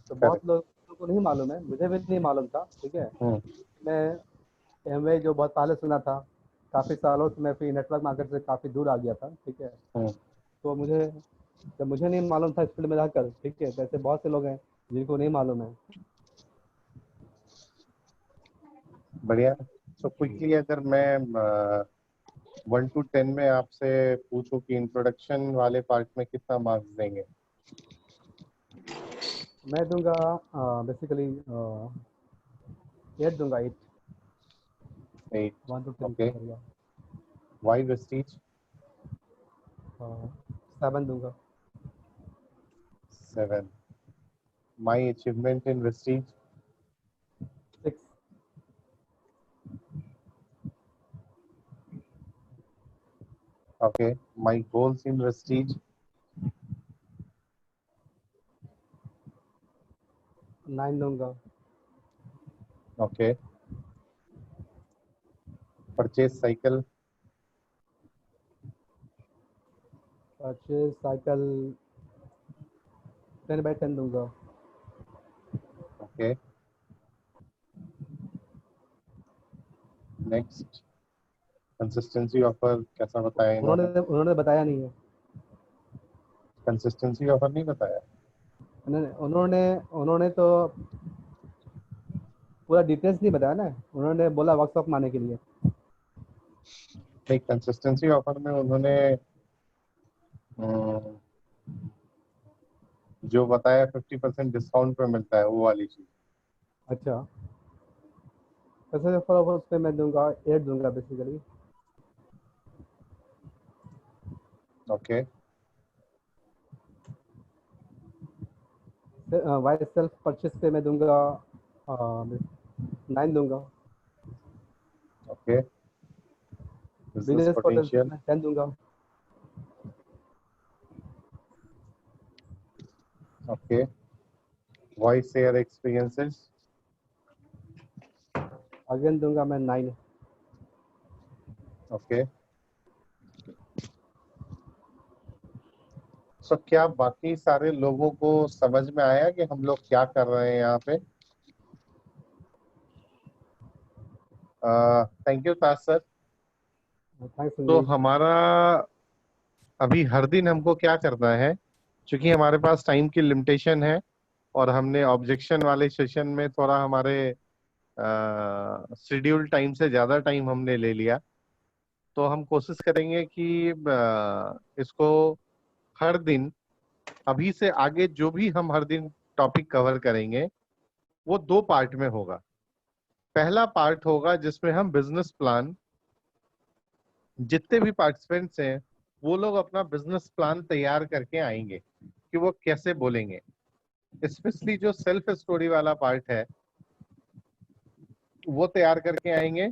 तो बहुत करेक्ट, लोगों को नहीं मालूम है, मुझे भी नहीं मालूम था, ठीक है। हम्म, मैं एमवे जो बहुत पहले सुना था, काफ़ी सालों से मैं फिर नेटवर्क मार्केट से काफ़ी दूर आ गया था, ठीक है। हम्म, तो जब मुझे नहीं मालूम था इस फील्ड में रहकर, ठीक है, तो ऐसे बहुत से लोग हैं जिनको नहीं मालूम है। बढ़िया। तो क्विकली अगर मैं 1 to 10 में आपसे पूछूं कि इंट्रोडक्शन वाले पार्ट में कितना मार्क्स देंगे? मैं दूंगा बेसिकली 8 दूंगा, 8। 8। 1 to 10 ओके। का करिए। Y Vestige? 7 दूंगा। 7। माई achievement in Vestige? 6। Okay. My goals in Vestige? 9 दूंगा। Okay. Purchase cycle? Purchase cycle 10/10 दूंगा। ओके। नेक्स्ट, कंसिस्टेंसी ऑफर कैसा बताया इन्होंने? उन्होंने उन्होंने बताया नहीं है। कंसिस्टेंसी ऑफर नहीं बताया? उन्होंने उन्होंने तो पूरा डिटेल्स नहीं बताया ना, उन्होंने बोला वर्कशॉप में आने के लिए। नहीं, कंसिस्टेंसी ऑफर में उन्होंने अम, जो बताया 50% डिस्काउंट पे मिलता है, वो वाली चीज। अच्छा, वैसे फॉर उस पर मैं दूंगा 8 दूंगा basically. Okay. Why self purchase पे मैं दूंगा 9 दूंगा। Okay. Business business potential potential? में 10 दूंगा। Okay. Voice share experiences? Again दूंगा मैं 9। ओके। सो क्या बाकी सारे लोगों को समझ में आया कि हम लोग क्या कर रहे हैं यहाँ पे? Thank you Taj sir. Thanks तो संजीव। हमारा अभी हर दिन हमको क्या करना है, क्योंकि हमारे पास टाइम की लिमिटेशन है और हमने ऑब्जेक्शन वाले सेशन में थोड़ा हमारे शेड्यूल टाइम से ज्यादा टाइम हमने ले लिया, तो हम कोशिश करेंगे कि इसको हर दिन, अभी से आगे जो भी हम हर दिन टॉपिक कवर करेंगे वो 2 पार्ट में होगा। पहला पार्ट होगा जिसमें हम बिजनेस प्लान, जितने भी पार्टिसिपेंट्स हैं वो लोग अपना बिजनेस प्लान तैयार करके आएंगे कि वो कैसे बोलेंगे। स्पेशली जो सेल्फ स्टोरी वाला पार्ट है वो तैयार करके आएंगे।